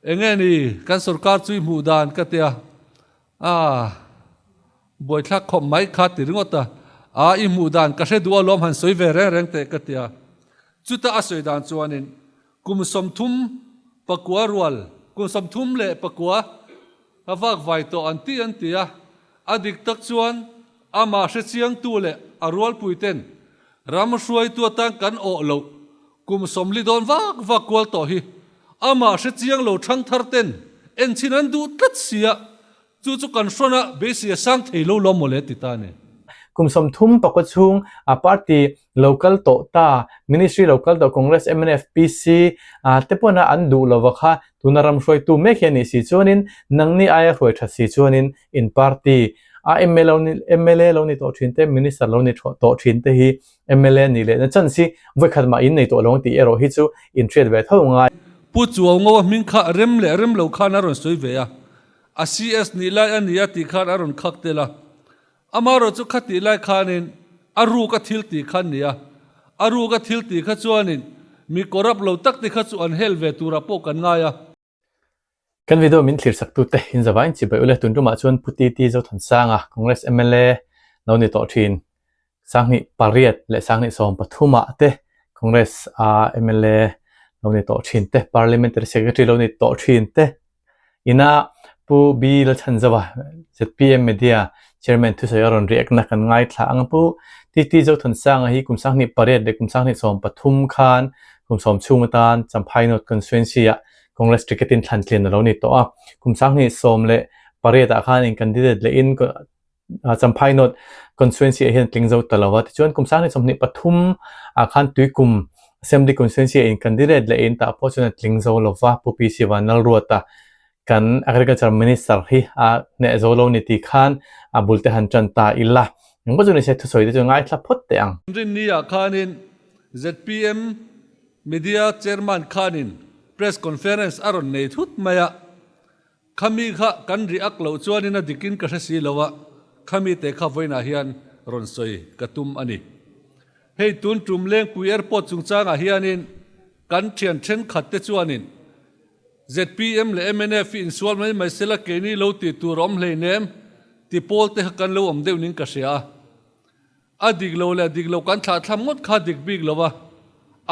เองนี่กันสุรการจุยหมู่ดานก็เตียบ่อยทักขมไม้ขาดติรงตาอีหมู่ดานก็เสด็จลมหันสวยเวรแรงเตะก็เตียจุดตาสวยดานจวนนินกุมสมทุมปะกัวรัวลกุมสมทุมเละปะกัววักไว้ตัวอันตีอดีตตักจวนมาเสียงตัวเละรัวลปุยเต็นรำช่วยตัวตั้งกันโอโลกุมสมลิดอนวักกัวต่อฮีมาเสียงโลช่างทาร์เต็นชินันดูตัดเสียจู่กันส่วนเบสเสียสังเทโลลมโมเลติตานี่กุมสมทุมปกชุงปาร์ตี้ local โตตา ministry local โต congress MNFPC เตปนาอันดูลวะค่ะตุนารำช่วยตัวเมฆนี่สิจวนินนังนี่อายรวยทัศสิจวนิน in party MLA เรานี่โตชินเต minister เรานี่โตชินเตฮี MLA นี่เลยนั่นจันสิวิขัดมาอินในตัวลงตีเอโรฮิจู in trade เวทเท่าไงผู้จวงว่ามิงข้าเริ่มเหล่าข้านารอนสวยเวียCS นี่ไล่อันนี้ตีข้านารอนคักเตล่ามาเราจะขัดตีไล่ข้านินรูก็ทิลตีขันเนี่ยรูก็ทิลตีขัดจวนินมีกรับเราตักตีขัดจวนเฮลเวตูราโปกันง่ายกันวิดีโอมินคลิปสักตุเตหินจะว่าอินจิบไปอุเลตุนรุ่มาชวนพุติตีเจ้าถนสร้างCongress MLA เราในต่อทินสร้างนี่ปารีสและสร้างนี่สองปทุมะเต Congress MLA เราในต่อทินเต Parliamentary Secretary เราในต่อทินเตอินาผู้บีลชันจะว่า ZPM Media Chairman ทุสยารอนเรียกนักง่ายทางผู้ตีเจ้าถนสร้างให้กุมสร้างนี่ปารีสและกุมสร้างนี่สองปทุมคานกุมสองชูมตานจำพายนดคอนสเวนซีCongress ticketin thantlin lo ni to kumsang ni somle pareta khan in candidate le in champhai not constituency hian tlingzo talawa chuan kumsang ni somni pathum khan tuikum assembly constituency in candidate le in ta opportunity tlingzo lova pupi siwanal ruata kan agriculture minister hi ne zolo ni ti khan bulte han chan ta illa ngbo juni se thusoi de ngai thla phot te ang rin ni khanin ZPM media chairman khanin press conference aron nei thut maya khami kha kan riak lo chuanina dikin ka si lowa khami te kha voina hian ron soi katum ani hei tun tumleng pu airport chungchanga hianin kan thian then khat te chuanin ZPM le MNF in sual mai sela ke ni lo ti tu rom hlei nem ti pol te kan lo om deu ning ka sia adig lo kan tha thamngot kha dik big lowa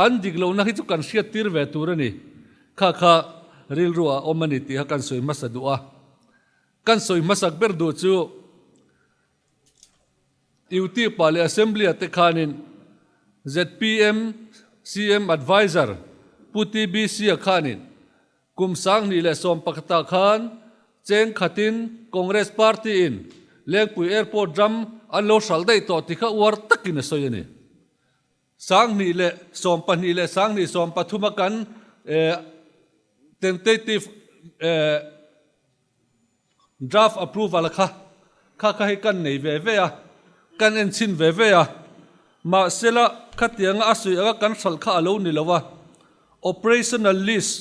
an dig lo na hi chu kan sia tir ve turaniข้าริลรัวอมันติฮักันสวยมาสดุอ่ะกันสวยมาสักเบิร์ดูจูอิวตีปาเล assembly เตคานิน ZPM CM advisor พุติบีซีคานินกุมสังนี่แหละสมปักตาคานเจงขัดิน Congress Party อินเลี้ยงปุย airport jam อันโลสัลได้ต่อที่เขาวาร์ตักินสวยนี่สังนี่แหละสมปันนี่แหละสังนี่สมปัทุมกันtentative draft approval khaให้กันnei ve ya kan en chin ve ya ma sela khatianga asui aga kan sal kha alo ni lawa operational list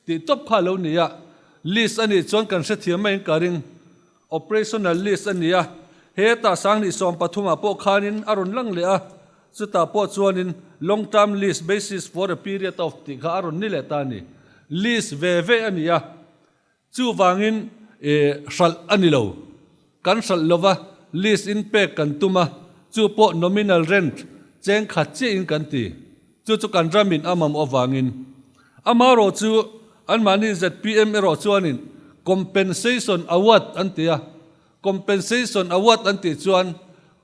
ti top kha lo ni ya list ani chon kan se thiam mai karing operational list ani ya he ta sang ni som pathuma po khanin aron lang le a chuta po chuanin long term list basis for a period of ti kha aron ni le ta ni list ve ania chu wangin sal anilo kan sal lova list in pe kan tuma chu po nominal rent cheng khat che in kan ti chu kan ramin amam awangin amaro chu anmani ZPM ero chuanin compensation award antia compensation award anti chuan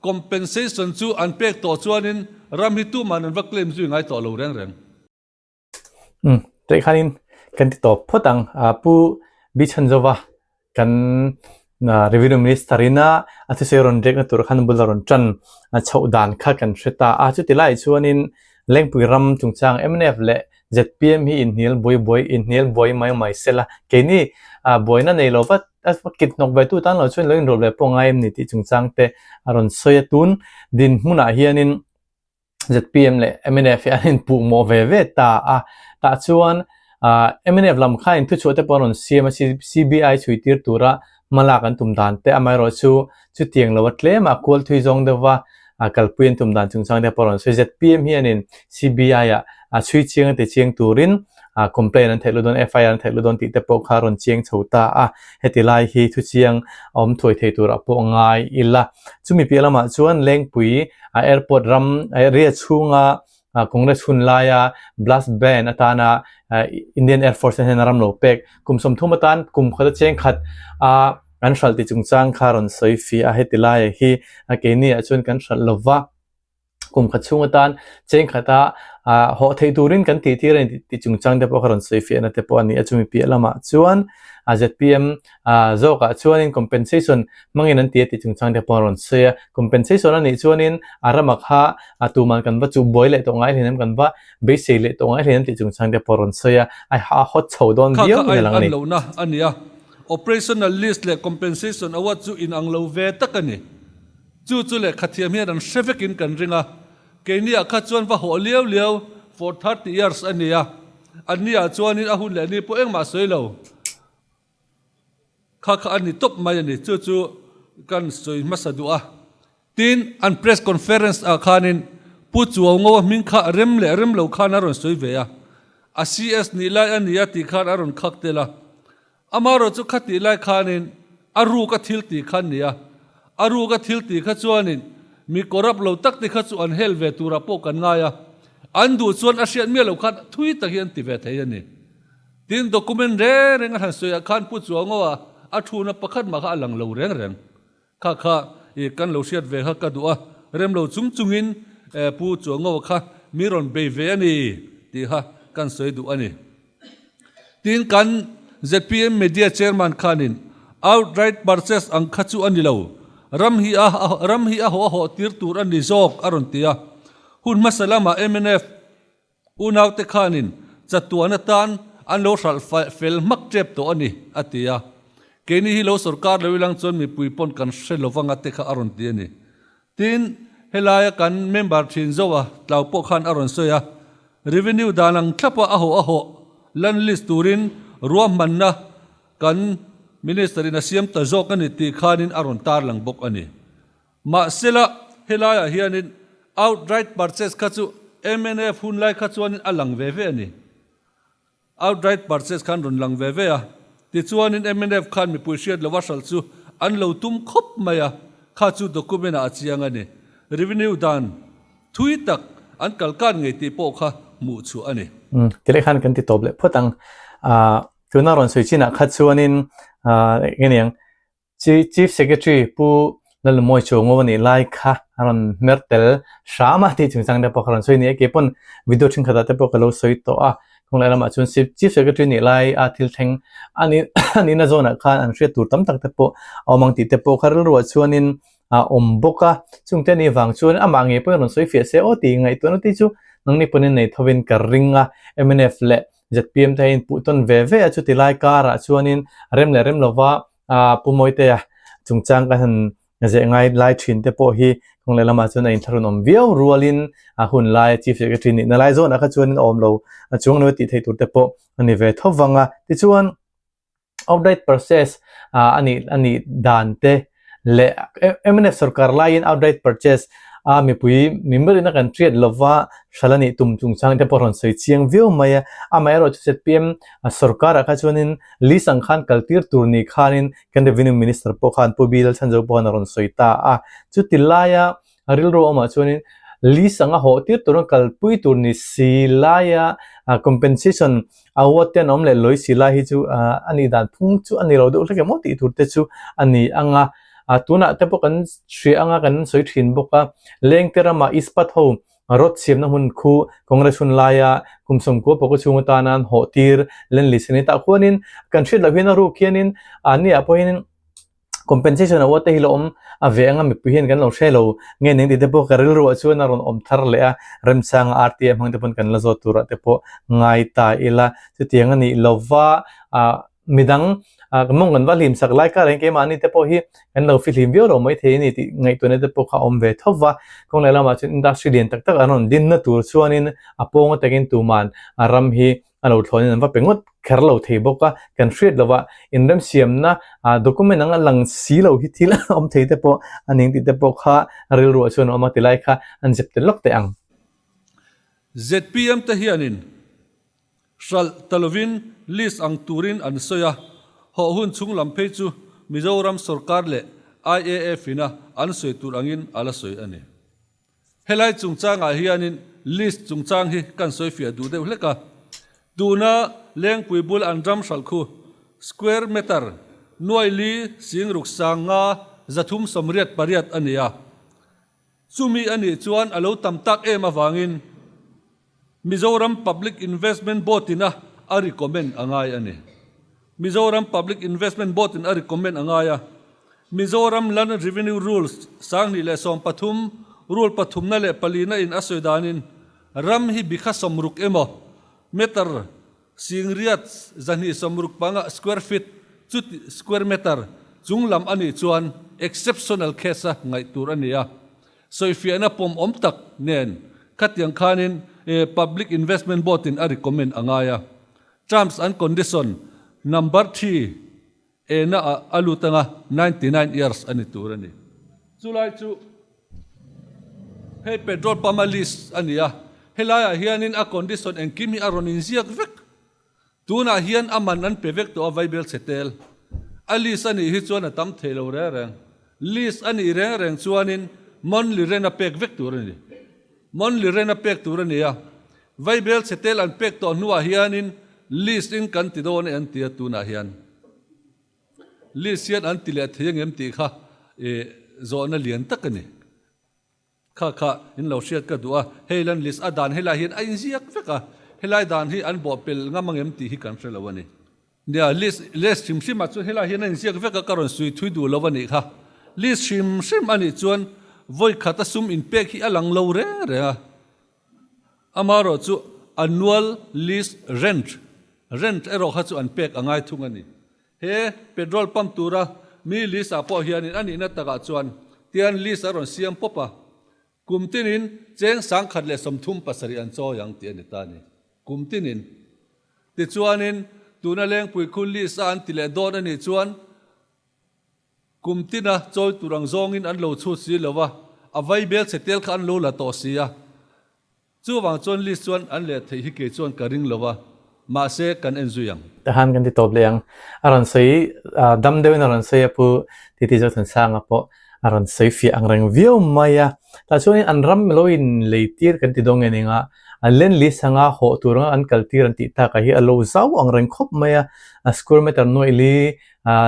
compensation chu an pek to chuanin ram hi tu manan va claim chu ngai to lo reng te khanin kan ti top photang pu bichanjova kan revenue ministerina athiseron rek na tur khan bularon chan chaudan kha kan threta chu tilai chuanin lengpui ram chungchang MNF le ZPM hi inhil boy inhil boy mai sela keni boy na nei lova kit nok bai tu tan lo chuan lo in rol le pongai ni ti chungchang te aron soyatun din hmuna hianin ZPM le MNF anin pu mo ve ta chuan MNF lam khain thu chote poron CBI chuitir tura malakan tumdan te amai ro chu tiang lowatle ma kol thui jong dewa kalpuin tumdan chungchang de poron so ZPM hianin CBI chui chiang te chiang turin complain an thelu don FIR an thelu don ti te po kha ron chiang chhota hetilai hi thu chiang thoi thei tur apo ngai illa chumi pialama chuan lengpui airport ram area chunga congress hunlaya blast ban atana Indian Air Force hen ram lo pek kumsom thumatan kum khada cheng khat kan shal ti chungchang kharon soifi hetilai hi akeni achun kan shal lova kum khachunga tan cheng khata ho thei turin kan ti ren ti chungchang de po kharon soifi na te po ani achumi pi lama chuan ZPM zoka chuan in compensation mangin an ti chungchang de po ron se compensation ani chuan in aramakha atuman kan ba chu boile to ngai hinem kan ba base le to ngai hinem ti chungchang de po ron se ai hot chodon dio lang ani lo na ania operational list le compensation awat chu in anglo ve takani chu le khathiam hian an shevekin kan ringa kenia kha chuan va ho liao for 30 years ania ania chuan in ahun le ni po engma soilo kha ani top mai ani chu kan soi masadua tin an press conference khanin pu chuaw ngo min kha rem lo khana ron soi ve a CS ni lai ania ti khan aron khaktela amaro chu khati lai khanin aru ka thil ti khan nia aru ka thil ti kha chuanin mi korap lo tak ti kha chu an hel ve tura po kan ngaya an du chuan asian mi lo khat thui ta hian ti ve thei ani tin document re nga han soya khan pu chuaw ngo a thuna pakhat ma kha lang lo reng kha e kan lo siat ve kha ka duwa rem lo chungin pu chuaw ngo kha miron be ve ani ti ha kan soi du ani tin kan ZPM media chairman khanin outright purchase ang khachu ani lo ram hi a ho tir tur ani zok aron tia hun masalama MNF unaw te khanin chatuana tan an lo sal fel mak trep to ani atia keni hi lo sarkar lewilang chon mi puipon kan selowanga te kha aron ti ani tin helaya kan member thin zowa tlaw po khan aron soya revenue danang thlapa a ho lan list turin ruam manna kan minister in asiam ta zok ani ti khanin aron tar lang bok ani ma sela helaya hianin outright purchase khachu MNF hun lai khachuan alang ve ani outright purchase khan ron lang ve ti chuanin MNF khan mi puisiat lawasal chu an lo tum khop maya khachu document a chiang ani revenue dan thui tak an kalkan ngei ti po kha mu chu ani tile khan kan ti toble photang tuna ron soi china khachuanin ngeniang chief secretary pu nal moi chongo ni lai kha ron mertel shama ti chungchang de pokharon soi ni ke pon video thing khada te pokalo soi to kung lai lama chun chief secretary ni lai thil theng ani na zona khan an hria tur tam tak te po awmang ti te po kharil ro chuanin omboka chungte ni wang chuan amangi po ron soi fia se o ti ngai to no ti chu nangni ponin nei thovin karinga MNF le ZPM te in puton ve chu ti lai kara chuanin rem lova pumoite chungchang ka han je ngai lai thin te po hi kung le lama chun in tharun om viau rualin hun lai chief secretary ni na lai zone kha chuan om lo chung no ti thei tur te po ani ve thowanga ti chuan outright process ani dan te le MNF sarkar lai in outright purchase mi pui member in a country lova shalani tum chungchang te poron soi chiang viau maya amairo chuset PM sarkar kha chuanin li sangkhan kaltir turni khanin kan revenue minister po khan pu bil chanjo po naron soita chutilaya aril ro ama chuanin li sanga ho tir turun kalpui turni silaya compensation awoten omle loi sila hi chu ani dan phung chu ani ro do hleke mo ti turte chu ani anga tuna te po kan shri anga kan soi thin boka lengterama ispat ho rot siam na hun khu congress hun laya kumsom ko poko chungta nan ho tir len liseni ta khonin kan shri lavina ru khianin ani apohin compensation awate hilom avenga mi puhin kan lo shelo nge ning te po karil ro chuan ron om thar le remsang RTM hang te pon kan la zo tura te po ngai ta ila chutiang ani lova midang mong kan valim sak lai ka reng ke mani te po hi kan lo film view ro mai the ni ti ngai to ne te po kha om ve thowa kong la ma chu industry den tak tak anon din na tur chuanin apong takin tuman aram hi alo thlonin va pengot kherlo thei boka kan shred lova indam siam na document ang lang silo hi thil om thei te po aning ti te po kha ril ro chuan oma tilai kha an jep te lok te ang ZPM te hianin sal talovin list ang turin an soya ho hun chung lam phei chu Mizoram sarkar le IAF ina an soi tur angin ala soi ani helai chungchang a hianin list chungchang hi kan soi fia du deuh hleka tuna leng puibul an ram sal khu square meter nuai li sing ruk sanga zathum somriat pariat ania chumi ani chuan alo tamtak em awangin Mizoram Public Investment Board ina a recommend angai ani Mizoram Public Investment Board in a recommend angaya Mizoram Land Revenue Rules sang ni le som pathum rule pathum na le palina in asoidanin ram hi bikha somruk emo meter singriat zani somruk panga square feet chut square meter chunglam ani chuan exceptional case ngai tur ania soifiana pom omtak nen khatyang khanin Public Investment Board in a recommend angaya terms and condition number 3 ena alutanga 99 years ani turani July chu hey petrol pamalis ania helaya hianin a condition en kimi aron in ziak vek tuna hian aman an pevek to available settle alis ani hi chuan atam thelo reng lis ani reng chuanin mon li rena pek vek turani mon li rena pek turani ya available settle an pek to nuwa hianin list in kan ti don an tia tuna hian list hian an ti le theng em ti kha zona lian takani kha in lo shiat ka duwa heilan list adan hela hian a in ziak veka helai dan hi an bo pel ngamang em ti hi kan relawani dia list sim chu hela hian in ziak veka karon sui thui du lawani kha list sim ani chuan voi khata sum in pek hi alang lo re amaro chu annual lease rent ero kha chu an pek angai thungani he petrol pump tura mi lease apo hianin ani na taka chuan tian lease aron siam popa kumtinin cheng sang khat le somthum pasari an cho yang ti ani tani kumtinin ti chuanin tuna leng pui khul lease an ti le don ani chuan kumtina choi turang zongin an lo chu si lowa avai bel setel khan lo la to sia chu wang chon lease chuan an le thei hi ke chuan karing lowa ma se kan enjuyang tahan kan ti top leang aron sei dam deu na ron sei apu ti zo thun sang apo aron sei fi ang reng view maya ta chuan an ram loin leitir kan ti dong eninga an len li sanga ho turanga an kaltir an ti ta ka hi alo zau ang reng khop maya square meter no ili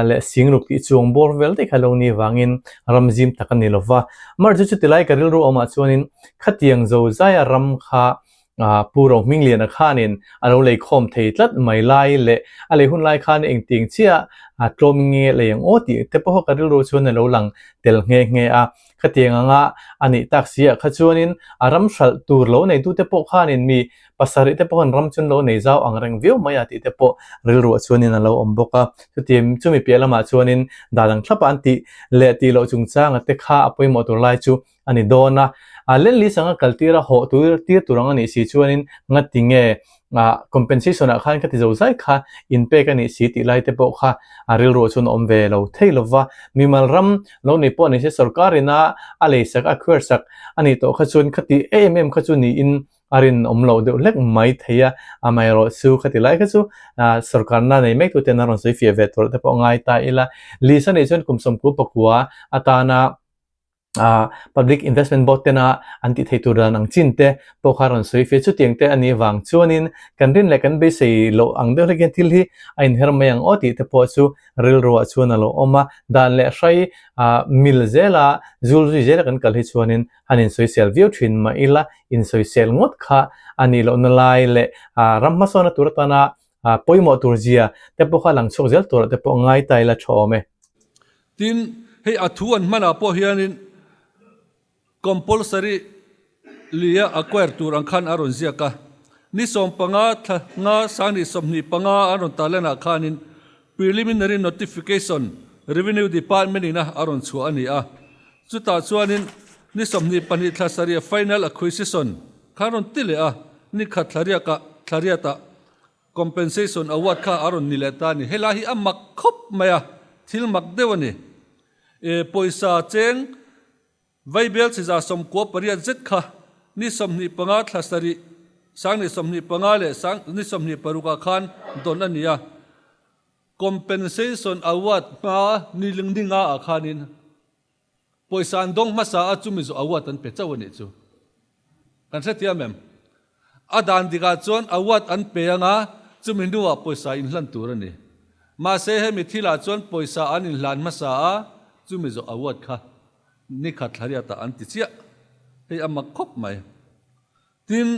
le singruk ti chuang bor vel te khalo ni wangin ramjim takani lova mar chu tilai karil ro ama chuanin khatiang zo zaya ram kha puro minglian khanin alo lei khom thei tlat mai lai le ale hun lai khan eng ting chia tlomnge leyang oti te po karil ro chuan lo lang tel nge a khatiang anga ani taksia khachuanin aram shal tur lo nei tu te po khanin mi pasari te po ram chun lo nei zau angreng view maya ti te po ril ro chuanin alo omboka chutim chumi pelama chuanin dalang thlapa anti le ti lo chungchang te kha apoi motor lai chu ani dona len li sanga kaltira ho tur tir turang ani si chuanin ngatinge compensation a khan khati zo zai kha in pe kani si ti lai te po kha aril ro chun omve lo theilova mimal ram lo nei po ni se sarkarina ale sak akhwer sak ani to khachun khati khachuni in arin omlo de lek mai theya amai ro su khati lai khachu sarkar na nei mek tu te na ron soi fi ve tor te po ngai ta ila li sa nei chun kumsom ku pakwa atana Public Investment Board tena anti theituran ang chinte pokaron soi fe chu tiengte ani wang chuanin kanrin le kan be sei lo ang de legen thil hi ain hermayang oti te po chu ril ro chuana lo oma dan le shai mil zela zulzi zela kan kal hi chuanin hanin social view thin ma ila in social ngot kha ani lo na lai le ramma sona turatana poimo turjia te po kha lang chok zel tur te po ngai tai la thome tin hei athuan mana po hianin compulsory lia acquire tur ang khan aron ziaka ni som panga nga sani somni panga aron talena khanin preliminary notification revenue department ina aron chu ani a chuta chuanin ni somni pani thlasari final acquisition kharon tile a ni khatlaria ta compensation award kha aron nileta ni helahi amak khop maya thil mak dewani poisa cheng vaibel se za som ko pariat zet kha ni somni panga thlasari sang ni som ni panga le sang ni som ni paruka khan don ania compensation award ma ni lingdinga a khanin poisan dong masa a chumi zo award an pe chawani chu kan se tia mem adan diga chon award an pe anga chumi nuwa poisa in hlan tur ani ma se he mi thila chon poisa an in hlan masa a chumi zo award kha ni khat tharia ta an ti chia hei amma khop mai tin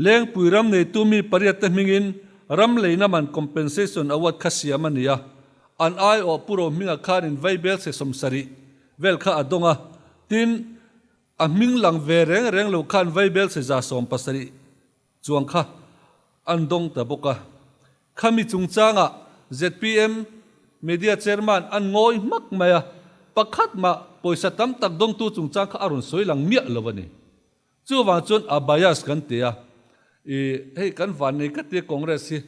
leng puiram nei tumi pariat mingin ram leina man compensation award khasia mania an ai o puro minga khan in vaibel se somsari vel kha adonga tin a ming lang ve reng lo khan vaibel se za som pasari chuang kha an dong ta boka khami chungchanga ZPM media chairman an ngoi mak maya pakhat ma poisa tam tak dong tu chungchang kha arun soilang mia lowani chu wang chon a bias kan tia hei kan van nei ka te congress hi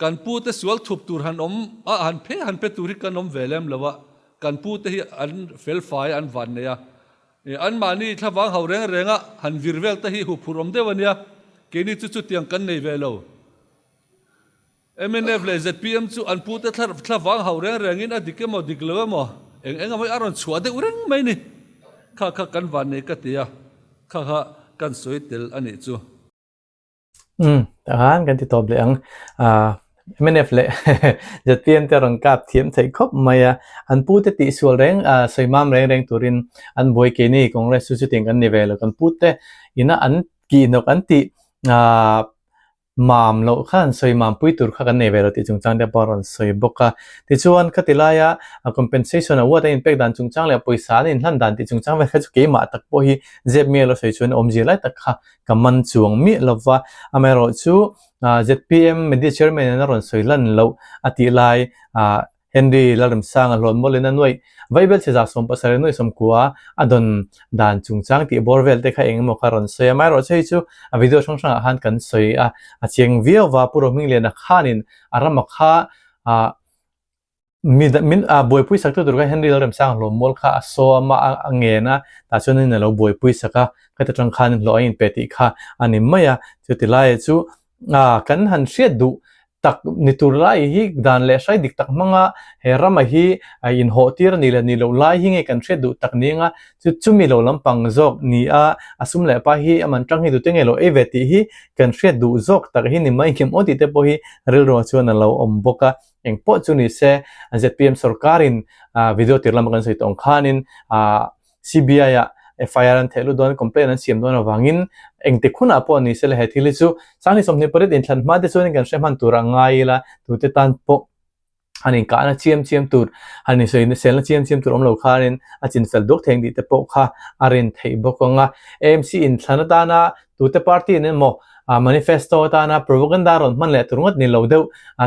kan pu te sual thup tur han han pe tur hi kan velem lawa kan pu te hi an fel fai an van neya an mani thlawang ho renga han virvel te hi hu phurom dewania keni chu tiang kan nei velo MNF le ZPM chu an pu te thlawang ho rengin adike mo diklo mo eng amai aron chua de ureng mai ni kha kan van nei ka tia kha kan soitel ani chu han kan ti top le ang MNF le ZPM te rong kap thiam thai khop maya an pu te ti sual reng soimam reng turin an boi ke ni congress su ting kan ni vel kan pu te ina an ki nok an ti mam lo khan soimam pui tur kha kan ni vel ti chungchang de paron soi boka ti chuan khatilaya compensation award impact dan chungchang le poisa in hlan dan ti chungchang ve kha chu ke ma tak po hi zep me lo soi chuan omji lai tak kha kaman chuang mi lova amero chu ZPM media chairman na ron soilan lo ati lai Henry larim sang alon molena noi vaibel se za som pasare noi som kwa adon dan chungchang ti borvel te kha eng mo kharon soya mai ro chei chu a video song sang han kan soi a cheng via wa puro ming le na khanin aram kha min boy pui sak tu durga Henry larim sang lo mol kha so ma ange na ta chunin lo boy pui saka ka ta tang khan lo in peti kha ani maya chu ti lai chu kan han hriat du tak nitur lai hi dan le sai dik tak manga herama hi in ho tir ni la ni lo lai hi nge kan hriat du tak ninga chu chumi lo lampang zok ni asum le pa hi aman tang hi du tenge lo eveti hi kan hriat du zok tak hi ni mai kem oti te po hi ril ro chuan lo om boka eng po chu ni se ZPM sarkarin video tirlam kan sei tong khanin CBI FIR an thelu don complaint an siam don awangin engte khuna po ni sel he thili chu sangni somni parit in thlan ma de chuan kan hreman tura ngaila tute tan po ani ka na chiam tur ani sei ne sel chiam tur om lo khanin achin fel dok theng di te po kha arin thei bokonga AMC in thlanata na tute party ne mo manifesto ta na propaganda ron man le turungot ni lo deu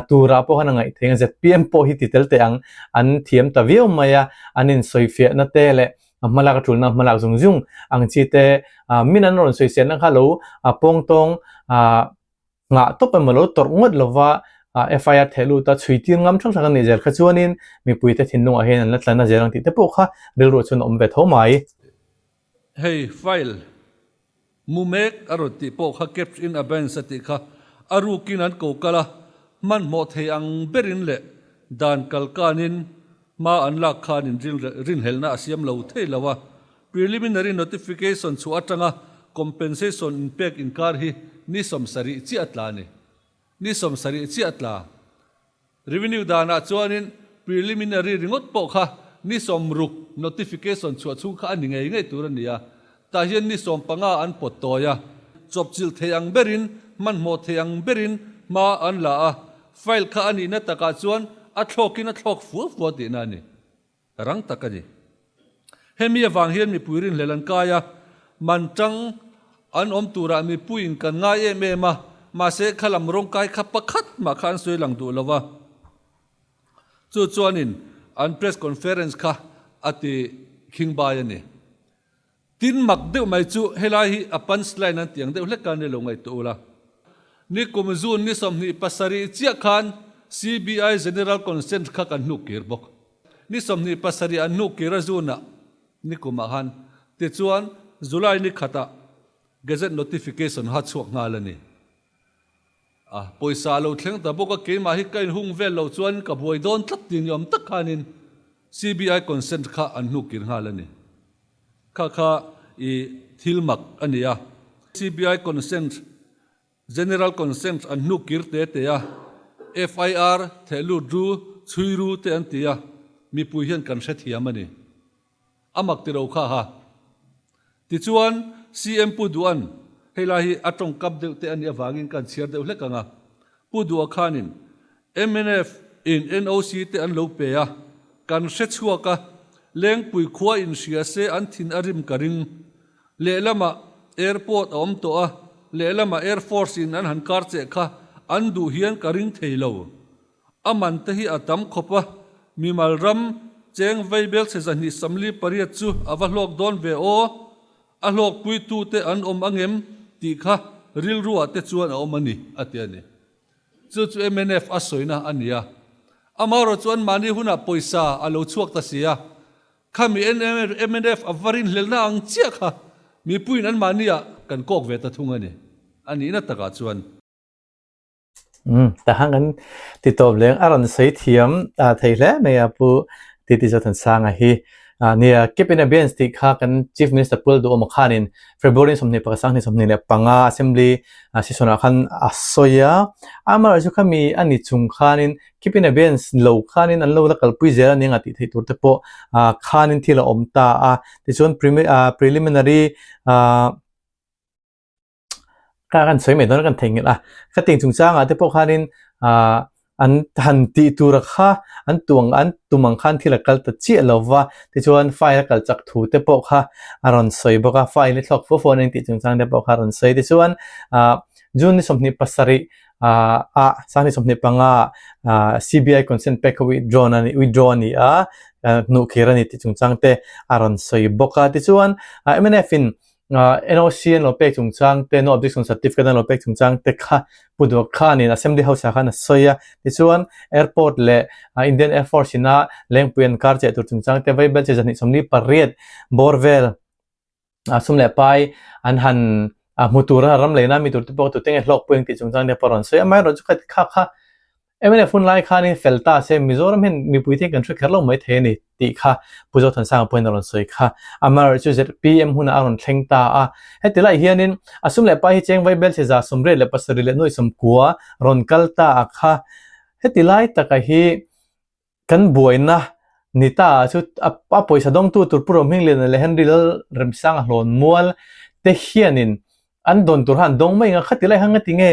tura po hana ngai theng ZPM po hi titel te ang an thiam ta viu maya anin soifia na te le malak tulna malak zung ang chite minan ron soi sen na khalo pong tong nga to pe malo tor ngot lova FIR thelu ta chuitir ngam thang thang ni zer kha chuanin mi puite thinung a hen an tlana zerang ti te po kha ril ro chun om ve thomai hey file mumek aroti po kha kept in a ben sati kha aru kinan ko kala man mo the ang berin le dan kalkanin ma anlak khanin rin helna asiam lo theilawa preliminary notification chu atanga compensation impact in kar hi ni somsari chi atlani ni somsari chi atla revenue dana chuanin preliminary ringot po kha ni somruk notification chu chu kha ani ngai turania ta hian ni som panga an potoya chopchil theyang berin man mo theyang berin ma an la file kha ani na taka chuan a thlok fu ti na ni rang takani hemi awang hian mi puirin lelan kaya man tang an om tura mi puin kan nga ma se khalam rong kai kha pakhat ma khan soi lang du lawa chu chuanin an press conference kha ati khingbai ani tin mak deuh mai chu helai hi a punchline an tiang deuh hlek kan ne lo ngai tu la ni kumzun ni som ni pasari chia khan CBI general consent kha kan nu kir bok ni som ni pasari an nu kira zuna ni kumahan ti chuan July ni khata gazette notification ha chuak ngalani poisa lo thleng ta boka ke ma hi kain hung vel lo chuan ka buai don tlat tin yom tak khanin CBI consent kha an nu kin halani kha I thilmak ania CBI consent general consent an nu kirte te ya FIR thelu ru chuiru te an tia mi pui hian kan hre thiamani amak ti ro kha ha ti chuan CM pu duan helahi atong kap deuh te ani awangin kan chiar deuh hlekanga pu du khanin MNF in NOC te an lo pe ya kan hre chuaka leng pui khua in sia se an thin arim karing le lama airport om to a le lama air force in an han kar che kha an du hian karing theilo aman te hi atam khopa mi malram cheng veibel se zani samli pariat chu awalok don ve o alok pui tu te an om angem ti kha ril ruwa te chuan om ani atiani chu MNF asoina ania amaro chuan mani huna poisa alo chuak ta sia khami MNF avarin hlelna ang chia kha mi puin an mania kan kok ve ta thungani ani na taka chuan ta hang an ti top leng aron sei thiam thei hle me apu ti zo than sanga hi nia keeping abeyance ti kha kan chief minister pul do om khanin February somni pakasang ni somni le panga assembly session khan asoya amar ju khami ani chung khanin keeping abeyance lo khanin an lo la kalpui zera ninga ti thei tur te po khanin thila om ta ti chon preliminary kan soi me don kan thengil khating chung changa te po khanin an han ti tur kha an tumang khan thila kal ta chi lova ti chuan file kal chak thu te po kha aron soi boka file thlok fo phone ti chung chang te po kha ron soi ti chuan jun ni somni pasari sani somni panga CBI consent pack withdraw ni nu khirani ti chung chang te aron soi boka ti chuan MNF in NOC lo pek chung chang te no objection certificate lo pek chung chang te kha pudu kha ni assembly house kha na soya ti chuan airport le Indian Air Force ina lengpuan kar che tur chung chang te veibel che jani somni pariat borvel sumle pai an han mutura ram leina mi tur te pok tu teng hlok puing ti chung chang ne paron soya mai ro chu kha MNF fun lai khani felta se mizoram hin mi puithe kan thre kherlo mai the ni ti kha pujo than sang point ron soi kha amar chu zet PM huna aron thlengta hetilai hianin asum le pa hi cheng vai bel se za sumre le pasari le noi som kwa ron kalta kha hetilai taka hi kan buaina nita chu a poisa dong tu tur puro ming le henril rem sang hlon mual te hianin an don turhan dong mai nga khatilai hanga tinge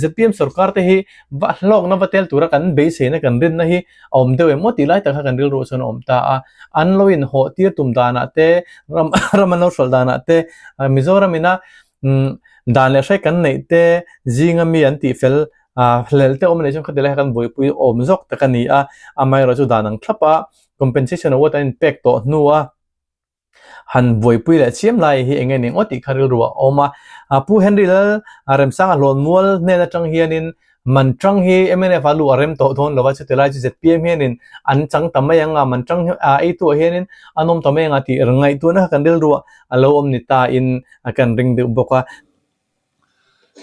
ZPM sarkar te hi va hlok na vatel tura kan be se na kan rin na hi om de mo ti lai ta kha kan ril ro son om ta an loin ho tir tum dana te ramano sol dana te mizoram ina dan le shai kan nei te jinga mi an ti fel hlel te om le jong khatilai kan boi pui om zok ta kan ni amai ro chu danang thlapa compensation what impact to nuwa han voi pui le chiam lai hi engen ning oti kharil ruwa oma pu henry la rem sang lon mual ne na tang hianin man tang hi MNF alu rem to thon lowa chutela chi ZPM hianin an chang tamayanga man tang ai tu hianin anom tamayanga ti rangai tu na kan dil ruwa alo om ni ta in akan ring de boka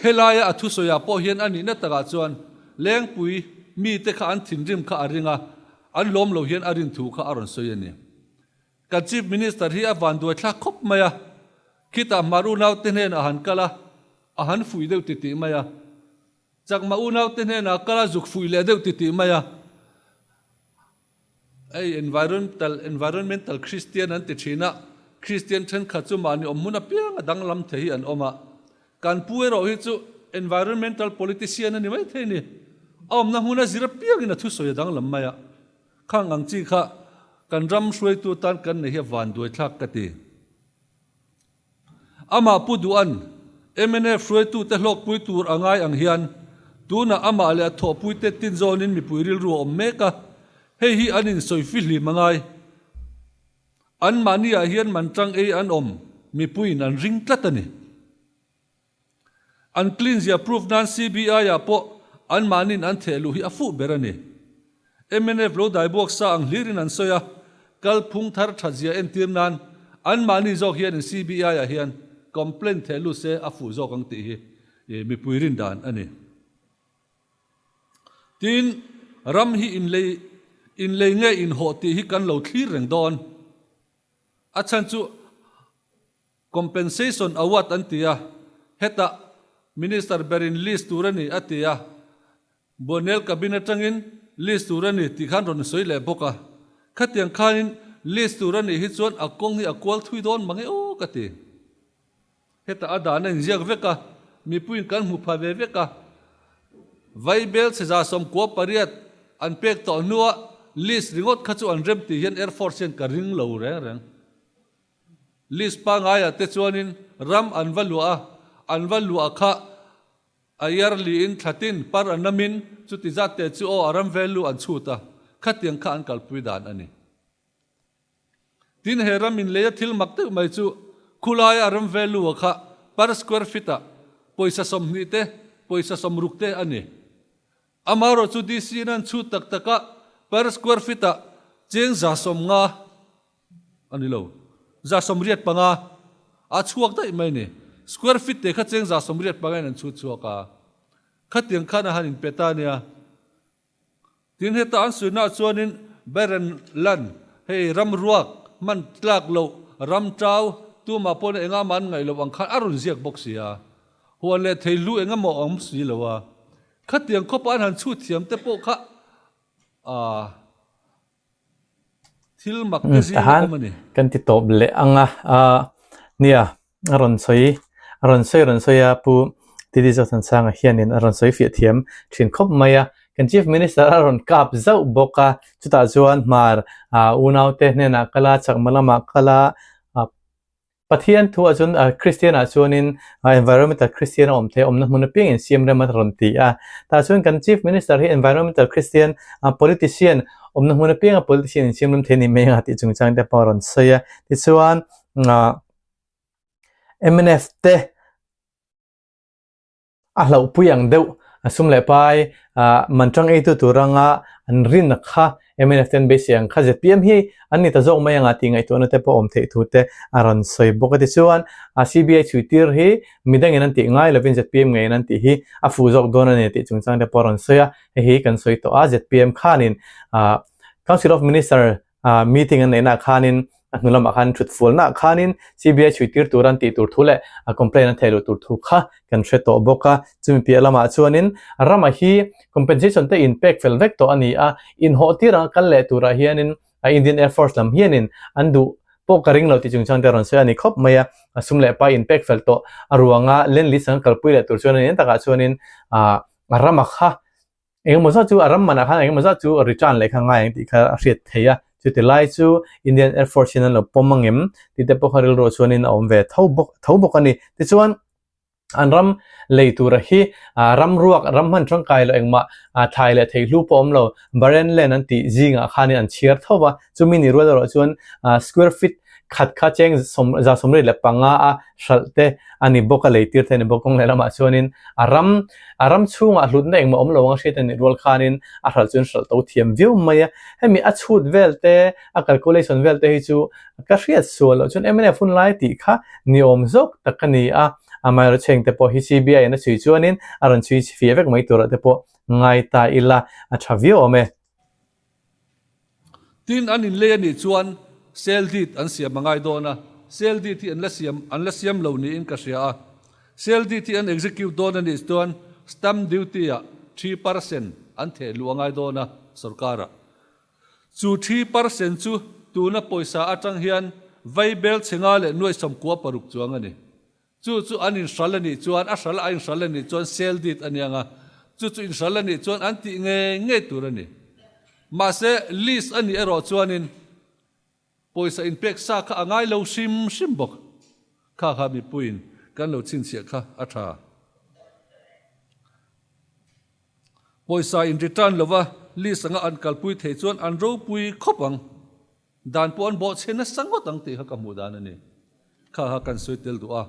helaya athu soya po hian ani na taka chuan leng pui mi te kha an thin rim kha aringa an lom lo hian arin thu kha aron soyani ka chief minister hi avan du thla khop maya kita maru naw tenen ahan kala ahan fui deu titi maya chak ma u naw tenen kala juk fui le deu titi maya ai environmental Christian an ti thina Christian then kha chu mani omuna piang adang lam the hi an oma kan puero hi chu environmental politician ani mai theini om na huna zira piang ina thu soya dang lam maya khang ang chi kha kan ram shroi tu tan kan ne hi van duai thlak kati ama puduan MNF shroi tu te hlok pui tur angai ang hian tuna ama le tho pui te tin zonin mi puiril ru om meka hei hi anin soi fili mangai an mania hian mantang ei an om mi puin an ring tlatani an clean zia proof nan CBI ya po an manin an thelu hi afu berani MNF lo dai bok sa ang lirin an soya kal phung thar thazia en tirnan an mani zok hian CBI ya hian complaint thelu se afu zok ang ti hi mi puirin dan ani tin ram hi in lei nge in ho ti hi kan lo thli reng don achan chu compensation award antia heta minister berin list turani atia bonel cabinet tangin list turani ti khan ron soile boka khatiang khanin list turani hi chuan akong hi akwal thui don mangi o kati heta adana injiak veka mi puin kan mu pha ve veka vaibel se za som ko pariat an pek to nuwa list ringot khachu an rem ti hian air force ka ring lo reng list pa ngaya te chuanin ram an valua kha ayar li in thatin par anamin chuti zate chu o aram value an chuta khatiang kha an kalpui dan ani tin heram in leya thil makte mai chu khulai aram value kha per square feet a poisa som ni te poisa som rukte ani amaro chu dc nan chu tak taka per square feet a cheng za som nga ani lo za som riat panga a chuak dai mai ni square feet te kha cheng za som riat panga nan chu chuaka khatiang khana hanin petania tin heta an suina chuanin beren lan hei ram ruak man tlak lo ram trau tu ma pon enga man ngai lo ang khan arun ziak boxia huan le theilu enga mo om si lowa khatiang khop an han chu thiam te po kha thil mak te zi ko mani kan ti top le anga nia aron soi a pu ti di zot sang hian in aron soi fi thiam thin khop maya kan chief minister aron kap zau boka chuta chuan mar unau te hne na kala chakmalama kala pathian thu achun christian achuanin environmental christian omna hmun ping in siam remat ron ti a ta chuan kan chief minister hi environmental christian politician omna hmun ping a politician in siam ram theni me nga ti chungchang te paron soya ti chuan mnf te a hlau puyang deuh asum le pai manchang ei tu turanga an rin kha mnf ten be siang kha zpm hi ani ta zong mai anga ti ngai to na te po om the thu te aron soi boka ti chuan cbi chuitir hi midang enan ti ngai lovin zpm ngai nan ti hi a fu jok don ani ti chungchang te poron soya hi kan soi to a zpm khanin council of minister meeting an ena khanin nulam akhan truthful na khanin cbi chuitir turan ti tur thule a complain an thelu tur thu kha kan threto boka chumi pi alama chuanin rama hi compensation te impact fel vek to ani a in ho tira kal le tura hianin indian air force lam hianin andu po karing lo ti chungchang te ron se ani khop maya sumle pa impact fel to aruanga len li sang kalpui le tur chuanin taka chuanin rama kha engmoza chu aram mana kha engmoza chu return le kha ngai ti kha riat theya chutilai chu indian air force in lo pomangem ti te po kharil ro chuanin om ve thobok ani ti chuan anram leitura hi ram ruak ram han tangkai lo engma thai le theilu pom lo baren len an ti zinga khani an chiar thowa chumi ni ro chuan square feet khat kha cheng za somre le panga a shalte ani boka leitir the ni bokong le lama chuanin aram chunga hlutna engma om lo nga hret ani rol khanin a hral chun shal to thiam view maya hemi a chhut velte a calculation velte hi chu ka hriat sual chun mnf un lai ti kha niom zok takani a amai ro cheng te po hi cbi na chui chuanin aron chui fi vek mai tur te po ngai ta ila a thavio ome tin anin le ni chuan sel dit an siam mangai dona sel dit ti an la siam lo ni in ka sia sel dit ti an execute dona ni stuan stamp duty a 3% an the luangai dona sarkara chu 3% chu tuna poisa atang hian vaibel chenga le nuai som ko paruk chuang ani chu anin shalani chuan a shal ain shalani chuan sel dit anianga chu in shalani chuan anti nge turani ma se list ani ero chuanin poisa impact sa kha angai lo sim bok kha mi puin kan lo chin sia kha atha poisa in return lova list anga an kalpui thei chuan an ro pui khopang dan pon bo chena sangot ang ti ha kamudan ani kha kan soitel du a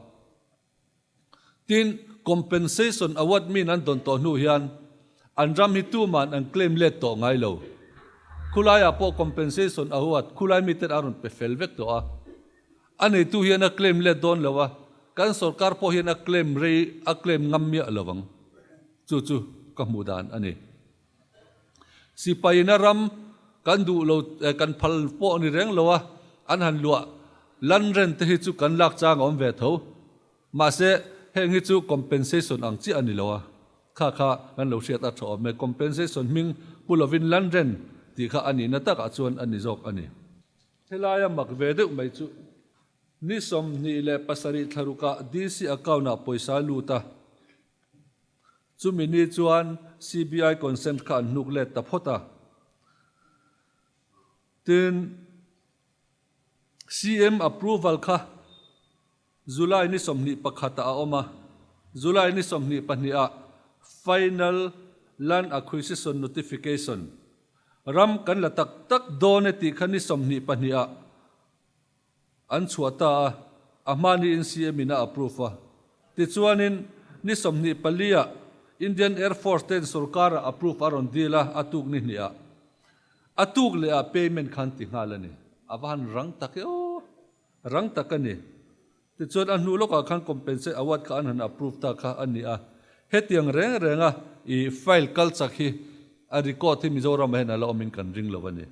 tin compensation award min an don to nu hian an ram hi tu man an claim let to ngai lo khulaya po compensation award khulai mitet arun pe fel vek to a ani tu hian a claim let don lawa kan sarkar po hian a claim ngam mi lawang chu kamudan ani sipai na ram kan du lo kan phal po ni reng lowa an han lua lan ren te hi chu kan lak chang om ve tho ma se heng hi chu compensation ang chi ani lowa kha kan lo hriat a tho me compensation ming pulovin lan ren ti kha ani na taka chuan ani jok ani helaya mak ve de mai chu ni som ni le pasari tharuka dc account na poisa luta chumi ni chuan cbi consent kha nuk le ta phota tin cm approval kha July ni somni pakhata a oma July ni somni pahnia final land acquisition notification ram kan la tak done ti khani somni pahnia an chuata amani in cm ina approve ti chuanin ni somni palia Indian Air Force ten sarkar approve aron dila atuk ni nia atuk le a payment khan ti ngalani awan rang take o rang takani ti chuan an nu loka khan compensate award kha an approve ta kha ania hetiang renga I file culture hi a record hi Mizoram hen ala omin kan ring lowani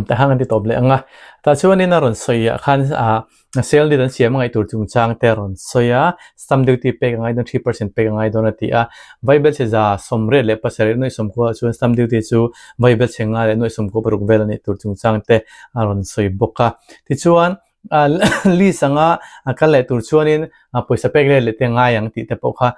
ta hang ti toble anga ta chuan in aron soya khan a sel di dan siam ngai tur chung chang te ron soya stamp duty pe ngai don 3% pe ngai don ati a viable se za somre le pasare noi somko chuan stamp duty chu viable chenga le noi somko paruk vel ani tur chung chang te aron soi boka ti chuan li sanga akale tur chuanin poisa pek le te nga yang ti te pokha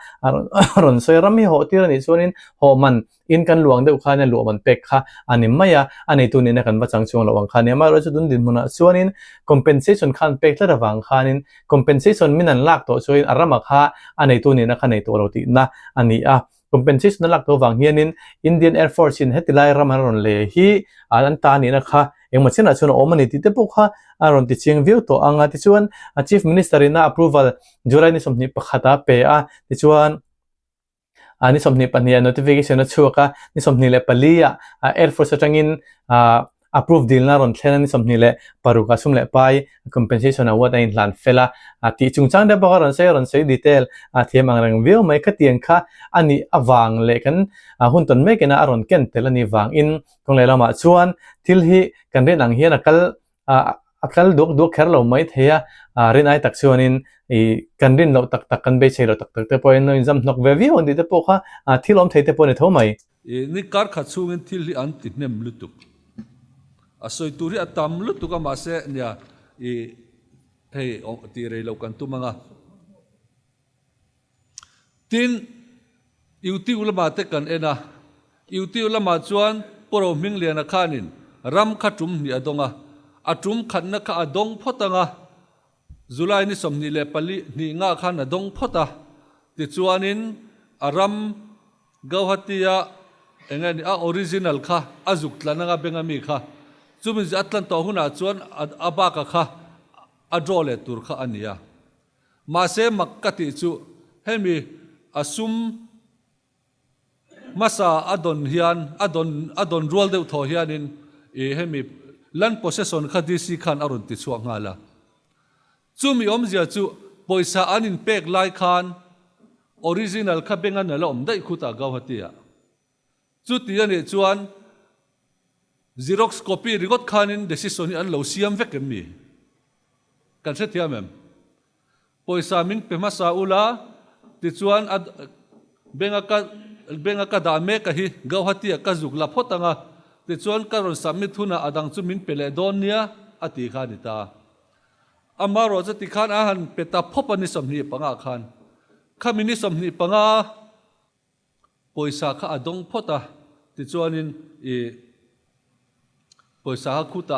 aron soi rami ho ti ni chuanin ho man in kan luang de ukha ne lu man pek kha ani maya ani tu ni na kan bachang chung lawang kha ne ma ro chu dun din muna chuanin compensation khan pek la rawang khanin compensation minan lak to chuin arama kha ani tu ni na khanei to ro ti na ani a compensation lak to wang hianin Indian Air Force in hetilai ramaron le hi an ta ni na kha engmachina chuan omani ti te pokha aron ti ching view to anga ti chuan chief minister ina approval July ni somni pakhata pe a ti chuan ani somni pania notification chuaka ni somni le palia Air Force atangin approve deal na ron thlen ni somni le paruka sum le pai compensation award in lan fela ti chungchang de bagaron sei detail thiamang rang view mai khatiang kha ani awang le kan hunton me kena aron ken telani wang in kongle lama chuan thil hi kan ren ang hian akal duk kher lo mai theya rin ai tak chuanin I kan rin lo tak kan be chelo tak te point no exam nok ve view ndi te pokha thilom theite pone thomai ni kar kha chungin thil hi an ti nem lutuk asoi turi atam lutuka ma se nya hei ti rei lo kan tumanga tin iuti ulama te kan ena iuti ulama chuan poro ming liana khanin ram khatum ni adonga atum khanna kha adong photanga July ni somni le pali ni nga khan adong phota ti chuanin aram Guwahatiya engani a original kha azuk tlananga bengami kha chumin atlan to huna chuan abaka kha adrole tur kha ania ma se makkati chu hemi asum masa adon hian adon rol de tho hianin hemi land possession kha dc khan arun ti chuak ngala chumi omzia chu poisa anin pek lai khan original kha benga na lom dai khuta Guwahatiya chu ti ani chuan xerox copy rigot khanin decision an lo siam vekem mi kan se thiamem poisa min pe masa ula ti chuan benga ka da me ka hi Guwahatiya ka zukla photanga ti chuan karon submit huna adang chu min pele donia ati khanita amaro jati khan ahan peta phopani somni panga khan khamini somni panga poisa kha adong phota ti chuanin poisa khuta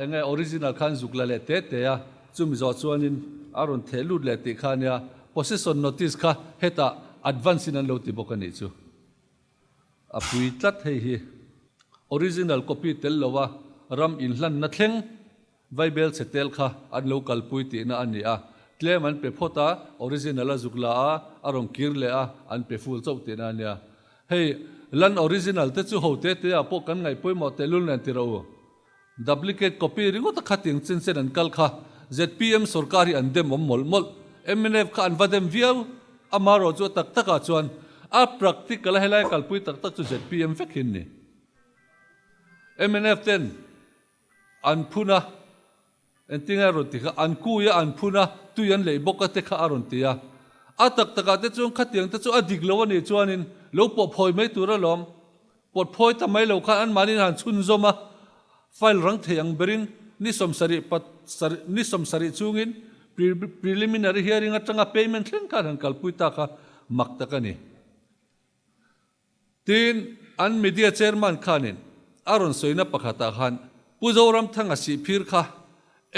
enge original khan zukla le te ya chumi zo chuanin aron thelut le ti khania possession notice kha heta advance in lo ti bokani chu apui tlat hei hi original copy tel lowa ram in hlan na thleng viable setel kha an local puiti na ania claim an pe phota original azukla arong kirle an pe full chau te na nia hey lan original te chu hote te apo kan ngai poimo telul nan ti ro duplicate copy ringo ta khating chen chen an kal kha zpm sarkari an dem mol mol mnf kha an vadem viau amaro chu tak taka chuan a practical helai kalpui tak tak chu ZPM vekin ni MNF ten an phuna entinga ronti kha an kuya an phuna tuyan leiboka te kha arontia atak taka te chung khatiang te chu adik lo ani chuanin lo po phoi mai tura lom pot phoi ta mai lo kha an manin han chun zoma file rang theyang berin ni somsari chungin preliminary hearing atanga payment thleng kan han kalpui ta kha makta kani tin an media chairman khanin aron soina pakhata khan puzoram thanga si phir kha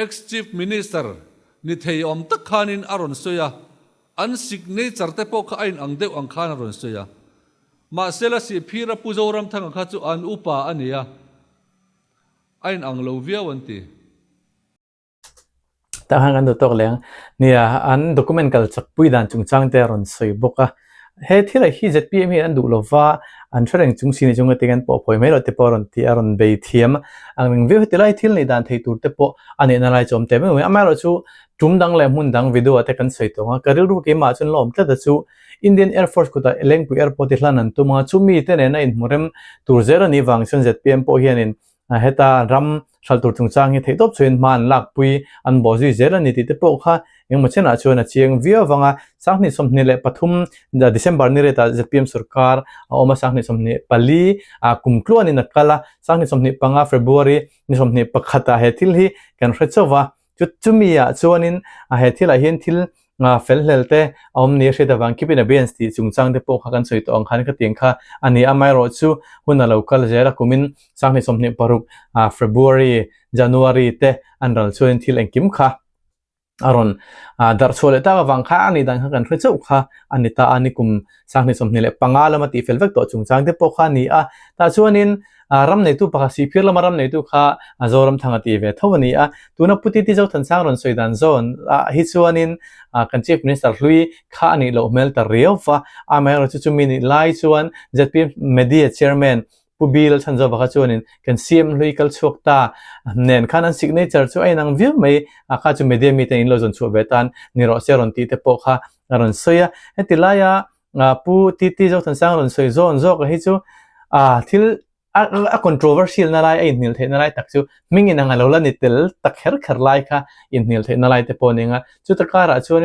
ex chief minister ni thei om tak khanin aron soya an signature te po kha ain ang deuh ang khan aron soya ma sela si phira puzoram thanga kha chu an upa ania ain ang lo viawanti ta hangan do tok leng nia an document kal chakpui dan chungchang te ron soi boka he thila hi ZPM hi an du lova an threng chungsi ni chunga tegan po phoi mai lo te poron ti aron be thiam ang ve hetilai thil nei dan thei tur te po ani na lai chom te me ama lo chu tum dang le mun dang video ate kan sei to nga karil ru ke ma chun lom tla da chu Indian Air Force kuta elengpu airport hlan an tuma chu mi te ne na in murem tur zero ni wang chun ZPM po hianin heta ram shaltur chungchang hi theitop chuin man lak pui an bozi zera ni ti te po kha eng machena chuan a chiang via wanga sangni somni le pathum da December ni reta ZPM sarkar oma sangni somni pali a kumtluan in kala sangni somni panga February ni somni pakhata he thil hi kan hrechowa chutchumia chuanin a he thil a hian thil nga felhelte om ni hre da wang kipin a bens ti chungchang te po kha kan soi to ang khan ka tiang kha ani amai ro chu huna local zera kumin sangni somni paruk February January te anral chuan thil engkim kha aron dar chole ta wang kha ani dan kan hre chau kha ani ta ani kum sangni somni le pangalama ti felvek to chungchang te po kha ni a ta chuanin ram nei tu pakha si phir lamaram nei tu kha azoram thanga ti ve thawani a tuna puti ti zo than sang ron soidan zon hi chuanin kan chief minister hlui kha ani lo mel ta reufa a mai ro chu mini lai chuan ZPM media chairman pubil chanjo bakha chuanin kan CM hlui kal chokta nen khan an signature chu ainang view mai kha chu media meeting lo zon chu betan ni ro seron ti te po kha ron soya hetilaya pu ti zo than sang ron soi zon zo ka hi chu thil a controversial na lai in nil the na lai tak chu mingin ang alola ni tel tak kher lai kha in nil the na lai te poninga chu takara chu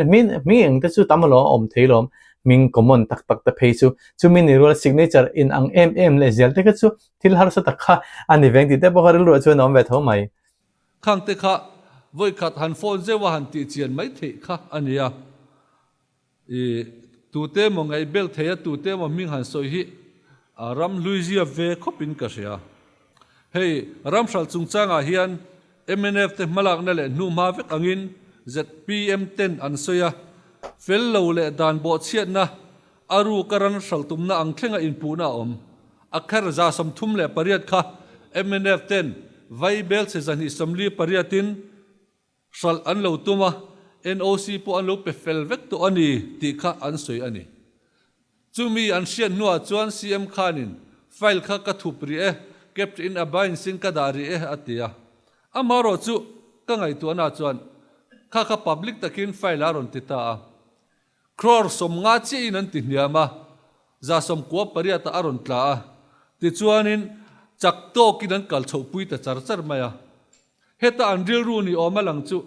ming te chu tamalo om theilom ming common tak te phei chu min rule signature in ang le zel te ka chu thil har sa takha ani veng ti te bo haril ro chu nom ve tho mai khang te kha voi khat han phone je wa han ti chian mai the kha ania tu te mo ngai bel theya tu te mo ming han soi hi ram luizia ve khopin ka sia hey ram shal chungchanga hian MNF te malak na le nu ma vek angin ZPM 10 an soya fel lo le dan bo chiat na aru karan shal tumna ang thlenga in puna om akhar za som thum le pariat kha MNF 10 vai bel se zani samli pariatin shal an lo tuma NOC po an lo pe fel vek to ani ti kha an soi ani chumi an sian nuwa chuan CM khanin file kha ka thupri kept in abine sin ka dari atia amaro chu ka ngai tu na chuan kha public takin file aron tita crore som nga chi in an ti hniama za som ko pariata aron tla ti chuanin chak to kinan kal chho pui ta char maya heta an ril ru ni omalang chu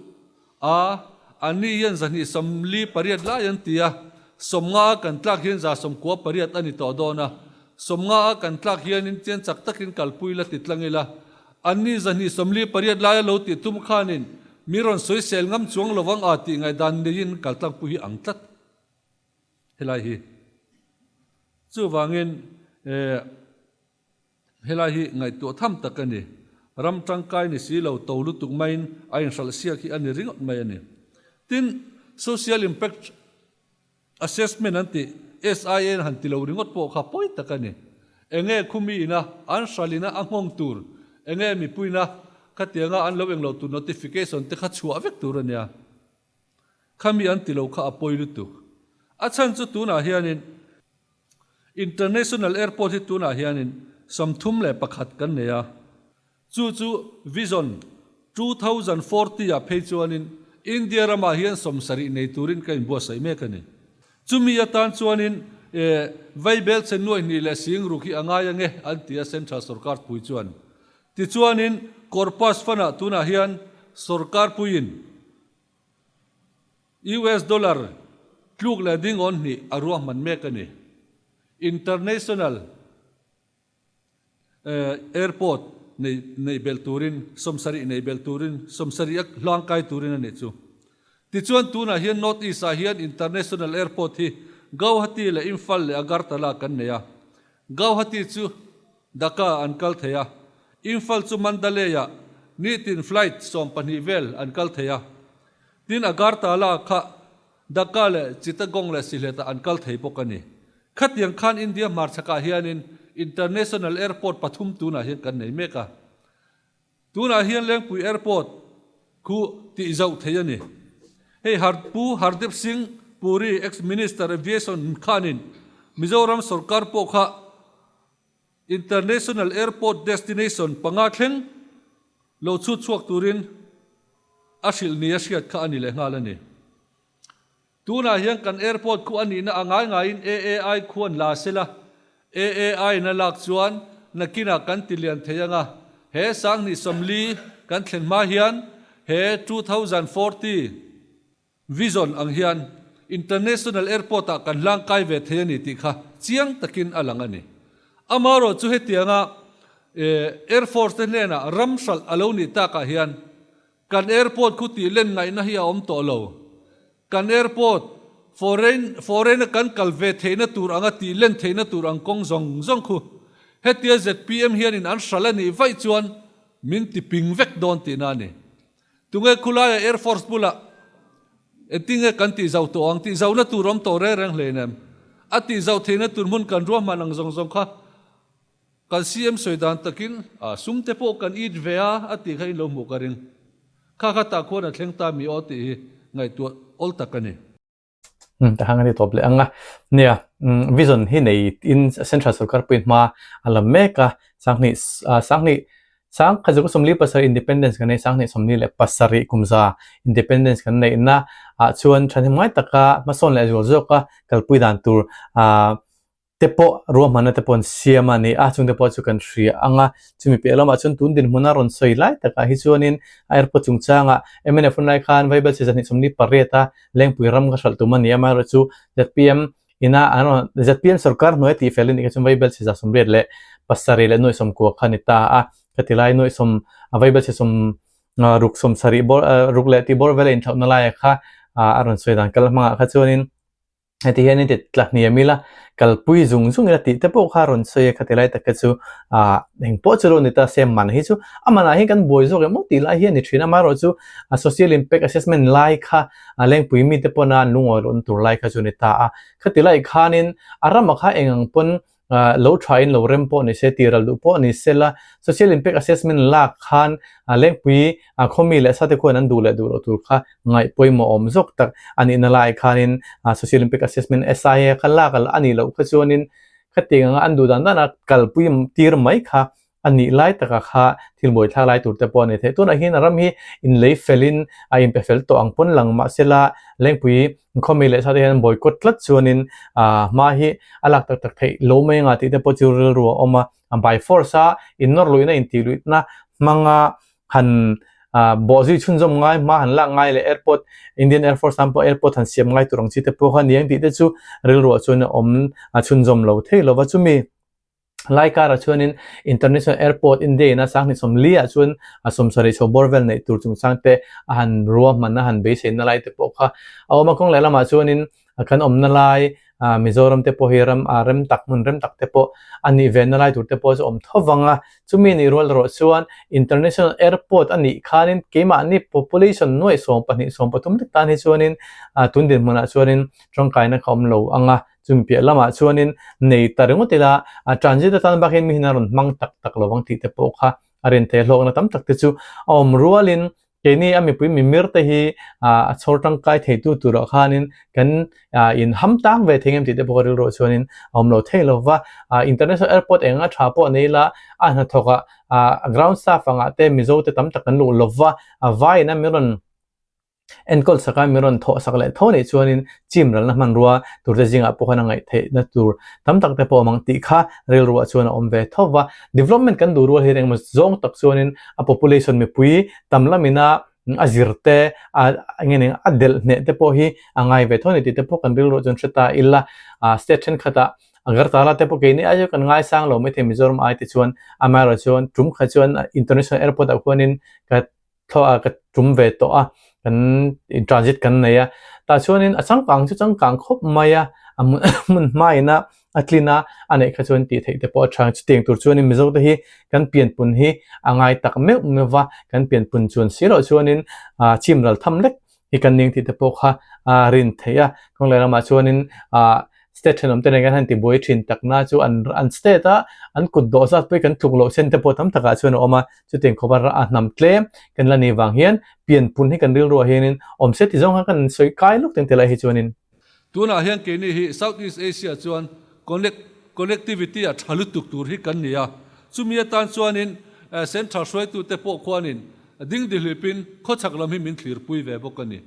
ani yan zani samli pariat la yan tia somnga kan tlak hian za som ko pariat ani to dona somnga kan tlak hian in chen chak takin kalpui la titlangila anni zani somli pariat la lo ti tum khanin miron soi sel ngam chuang lowang ati ngai dan nein kaltang pu hi angtlat helai hi chu wangin helai hi ngai to tham takani ram tangkai ni si lo to lu tuk main ain sal sia ki ani ringot mai ani tin social impact assessment anti SIN han tilo ringot po kha poi takani enge khumi ina an salina angong tur enge mi puina khatianga an loveng lo tu notification te kha chua vek tur ania khami an tilo kha apoi lu tu achan chu tu na hianin international airport hi tu na hianin samthum le pakhat kan neya chu vision 2040 ya phechuanin India rama hian somsari nei turin kain bo sai me kani chumi atan chuanin vai bel chen nuai ni le sing ru ki anga yang e an tia central sarkar pui chuan ti chuan in corpus fana tuna hian sarkar puin US dollar tluk la ding on ni arwah man mek ani international airport nei belturin somsari nei belturin somsari ak hlangkai turin ani chu ti chuan tuna hian north east a hian international airport hi Guwahati le Imphal le Agartala kan neya Guwahati chu Dhaka an kal theya Imphal chu Mandalaya nitin flight som pani vel an kal theya tin Agartala kha Dhaka le Chittagong le Silheta an kal thei pokani khatiang khan India marchaka hianin international airport pathum tuna hian kan nei meka tuna hian lengpui airport khu ti zau theyani hey Hardip Singh Puri ex-minister aviation khanin Mizoram sarkar po kha international airport destination pangathleng lo chu chuak turin ashil ni asiat kha ani le ngalani tuna hian kan airport khu ani na angai in AAI khuan la sela AAI na lak chuan nakina kan tilian theyanga he sang ni somli kan thlen ma hian he 2040 vision ang hian international airport a kan lang kai ve theni ti kha chiang takin alangani amaro chu hetianga air force te nena ramsal aloni ta ka hian kan airport khu ti len ngai na hi om to lo kan airport foreign kan kalve theina tur anga ti len theina tur ang kong zong khu hetia ZPM hian in an shalani vai chuan min ti ping vek don ti na ni tunge khulaya air force bula etinge kan ti zau to ang ti zau na turom to re reng hlenem ati zau theina tur mun kan ro manang zong kha kan CM soidan takin sumte po kan eat vea ati khain lo mu karin kha ta khona thleng ta mi oti ngai tu ol takani ta hangani tople anga nia vision hi nei in central sarkar point ma alam meka sangni sang khazu somli pasar independence kan nei sangni somni le pasari kumza independence kan nei na chuan thani mai taka mason le zo ka kalpui dan tur tepo ro mana tepon siama ni chung tepo chu kan thri anga chumi pe lama chun tun din huna ron soi lai taka hi chuanin airport chung changa MNF lai khan viable season ni somni pareta lengpui ram ka sal tuman ni ama ro chu ZPM ina ano ZPM sarkar noi ti felin ni ka chum viable season somre le pasari le noi som ko khanita katilai noi som viable season ruk som sari bor ruk le ti bor vele in thau na lai kha aron soi dan kal ma kha chuanin heti hian in tlak ni amila kalpui zung ina ti te po kharon soi khatilai takachu hengpo churo ni ta sem man hi chu amana hi kan boi zo ke mo ti la hian ni thina maro chu social impact assessment lai kha lengpui mi te pona lungor on tur lai kha chu ni ta khatilai khanin arama kha engang pon low train low rempo ni se tiral du po ni sela social impact assessment la khan lengpui khomi le sate ko nan du le du tur kha ngai poimo om zok tak ani na lai khanin social impact assessment SIA khala kal ani lo khachonin khatinga andu dan na kalpui tir mai kha ani lai taka kha thilboi thla lai tur te po ni the tuna hin ram hi in lei felin in pe fel to ang pon lang ma sela lengpui khomi le sate han boycott tlat chuanin ma hi alak tak thei lo mai nga ti te po chu ru oma by force in nor luina in ti luitna manga han bozi chunjom ngai ma han la ngai le airport Indian Air Force sampo airport han siam ngai turang chi te po khan yang ti te chu ril ro chuna om chunjom lo thei lo wa chumi laika ra chuanin international airport in day na sangni somlia chuan asom sari so borvel nei tur chung sangte han ruwa manna han base na lai te pokha awma kong lela ma chuanin kan om na lai Mizoram te po hiram rem tak te po ani ven na lai tur te po om thowanga chumi ni rol ro chuan international airport ani khanin kema ani population noi som pani som patum te tani chuanin tundin mona chuanin trongkai na khom lo anga chumpi lama chuanin nei tarengotila transit tan bakin mi hinaron mang tak lowang ti te po kha arin te hlok na tam tak te chu om rualin keni ami pui mi mir te hi chortang kai theitu tu ro khanin kan in hamtang ve thengem ti te po ro chuanin om lo theilowa international airport enga thapo neila na thoka ground staff anga te mizo te tam tak kan lo lova vai na miron enkol saka miron tho sakle tho ne chuanin chimral na man ruwa turte jinga pokhana ngai the na tur tam tak te po mang ti kha rel ruwa chuan om ve thowa development kan du ruwa hireng mas zong tak chuanin a population me pui tamlamina azirte a ngene adel ne te po hi angai ve thoni ti te po kan rel ro chon cheta illa state then khata agar tala te po ke ni ayo kan ngai sang lo me the mizoram ai ti chuan amaro chuan tum kha chuan international airport a khuanin ka tho a ka tum ve to a kan in transit kan neya ta chuanin achang kang khop maya mun mai na atlina ane kha chuan ti thei te po thang chting tur chuanin mizo te hi kan pian pun hi angai tak mewa kan pian pun chuan siro chuanin chimral thamlek hi kan ning ti te po kha rin theya konglera ma chuanin state thenom te kan han ti boi thin takna chu an state a an kut do zat pe kan thuklo sen te po tham taka chuan oma chuting khobar a hnam tlem kan lani wang hian pian pun hi kan ril ro hianin om se ti zong kan soi kai luk teng tela hi chuanin tuna hian ke ni hi Southeast Asia chuan connectivity a thalutuk tur hi kan nia chumia tan chuanin central soi tu te po khwanin ding dilipin khochak lam hi min thlir pui ve bokani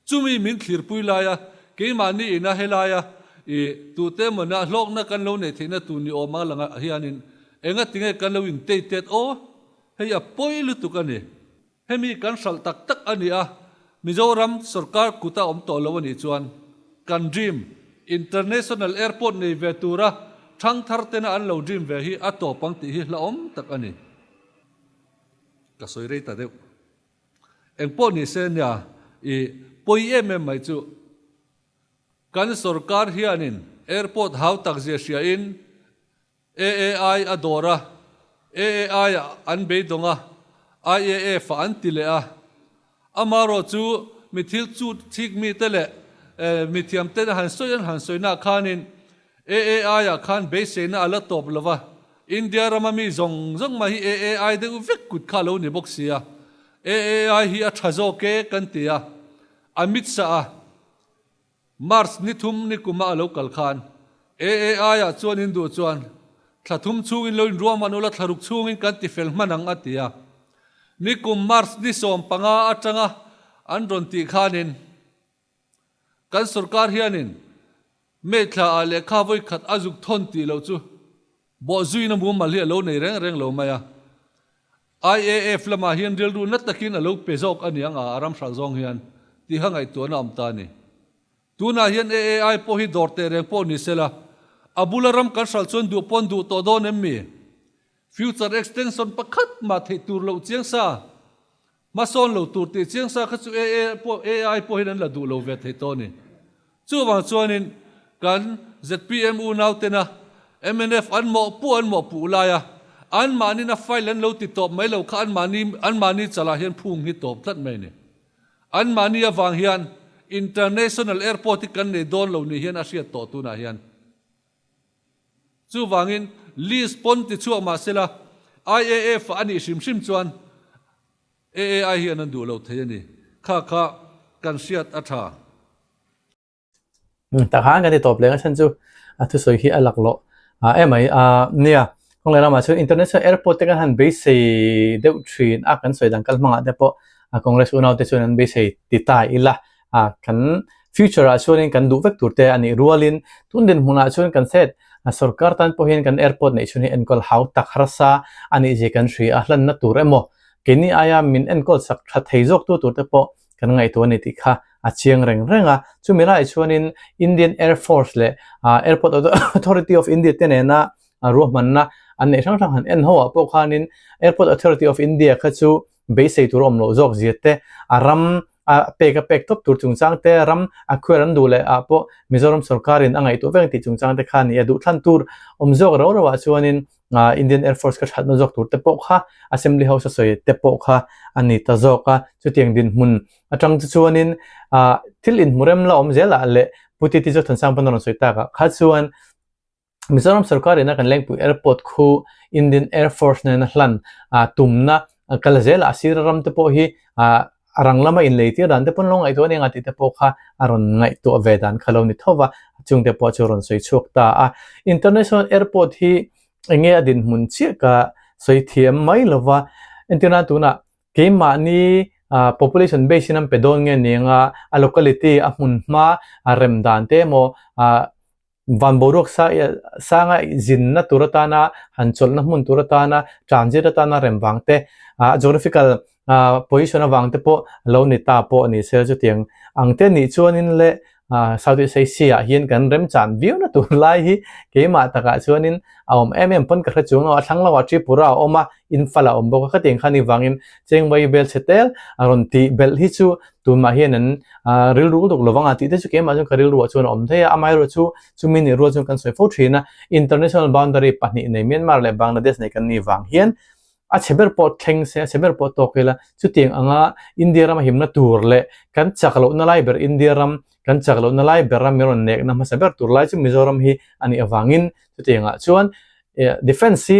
chumi min thlir pui la ya ke mani ina helaya tu te mona hlok na kan lo ne thina tu ni o ma langa hianin enga tinge kan lo in te tet o heya poilu tu kan ni hemi kan sal tak tak ani a Mizoram sarkar kuta om to lo ni chuan kan dream international airport nei vetura thang thar tena an lo dream ve hi ato pangti hi la om tak ani ka soi rei ta deu engpo ni se nya poi em mai chu kan sarkar hianin airport hau tak zia sia in AAI adora AAI an be donga IAF an tile a amaro chu mithil chu thik mi tele mithiam te han soina khanin AAI a khan be se na ala top lova India ramami zong ma hi AAI de vek kut kha lo ni boxia AAI hi a thazo ke kan tia amit sa a Mars ni thum ni kuma local khan AAI a chuan in du chuan thlathum chungin loin ruam anola tharuk chungin kan ti fel manang atia ni kum Mars ni som panga atanga an ron ti khanin kan sarkar hianin metla ale kha voi khat azuk thon ti lo chu bo zui na mu mal hi lo nei reng lo maya IAF lama hian rel ru na takin alo pezok ani anga aram sal zong hian ti hangai to na amta ni tuna hian AAI po hi dorte reng po ni sela abularam kan sal chon du pon du to don emmi future extension pakhat ma thei tur lo chiang sa ma son lo tur ti chiang sa kha chu AI po hian la du lo ve thei to ni chu wang chuanin kan ZPMU now tena MNF an mo pu la ya an mani na file an lo ti top mai lo kha an mani chala hian phung hi top thlat mai ni an mani awang hian international airport kan ne don lo ni hian asia to tu na hian chu wangin list pon ti chu ma sela IAF ani sim chuan AAI hian an du lo thei ani kha kan siat atha ta khang kan ti top lenga chan chu thu soi hi alak lo emai nia kong lena ma chu international airport te kan han base sei deu thin a kan soi dang kal manga te po congress unau te chuan an base sei ti ta ila kan future a chuan kan du vek tur te ani rualin tundin huna chuan kan set sarkar tan po hin kan airport nei chuni enkol hau tak harsa ani je kan thri a hlan na tur emo keni aya min enkol sak tha theizok tu tur te po kan ngai to ni ti kha achiang renga chumira chuanin Indian Air Force le Airport Authority of India tenena rohmanna an nei thang han en ho po khanin Airport Authority of India kha chu base tur om lo jok ziate aram pek top tur chungchang te ram akhuran dule po Mizoram sarkarin angai to veng ti chungchang te khani adu thlan tur om jok ro wa chuanin Indian Air Force ka thatna jok tur te po kha Assembly House soi te po kha ani ta zoka chutiang din mun atang chuanin thil in murem la om zela le puti ti jo thansang panon soi ta ka kha chuan Mizoram sarkarin kan lengpu airport khu Indian Air Force na hlan tumna kalzel asiraram te po hi aranglama in leiti ran te pon long ai to ni ngati te po kha aron ngai to vedan khaloni thowa chung te po choron soi chuk ta international airport hi enge adin mun chi ka soi thiam mai lova entina tuna ke ma ni population base nam pedon nge ninga a locality a mun ma a rem dan te mo van borok sa nga zin na turatana hanchol na mun turatana transit atana rem wangte geographical position awang te po lo ni ta po ni sel chu tiang angte ni chuanin le Southeast Asia hian kan rem chan view na tur lai hi keima taka chuanin pon ka khachung a thlang lawa tripura oma infala ombo ka teng khani wangin chengwai bel setel aron ti bel hi chu tuma hian an ril ru dok lowanga ti te chu kema chu karil ru chuan om the amai ro chu chumini ro chu kan soi fo thina international boundary pani nei Myanmar le Bangladesh nei kan ni wang hian a cheber pot theng se cheber pot tokela chu tiang anga India ram himna tur le kan chaklo na lai ber India ram kan chaklo na lai ber ram meron nek na ma saber tur lai chu Mizoram hi ani awangin chu tianga chuan defense hi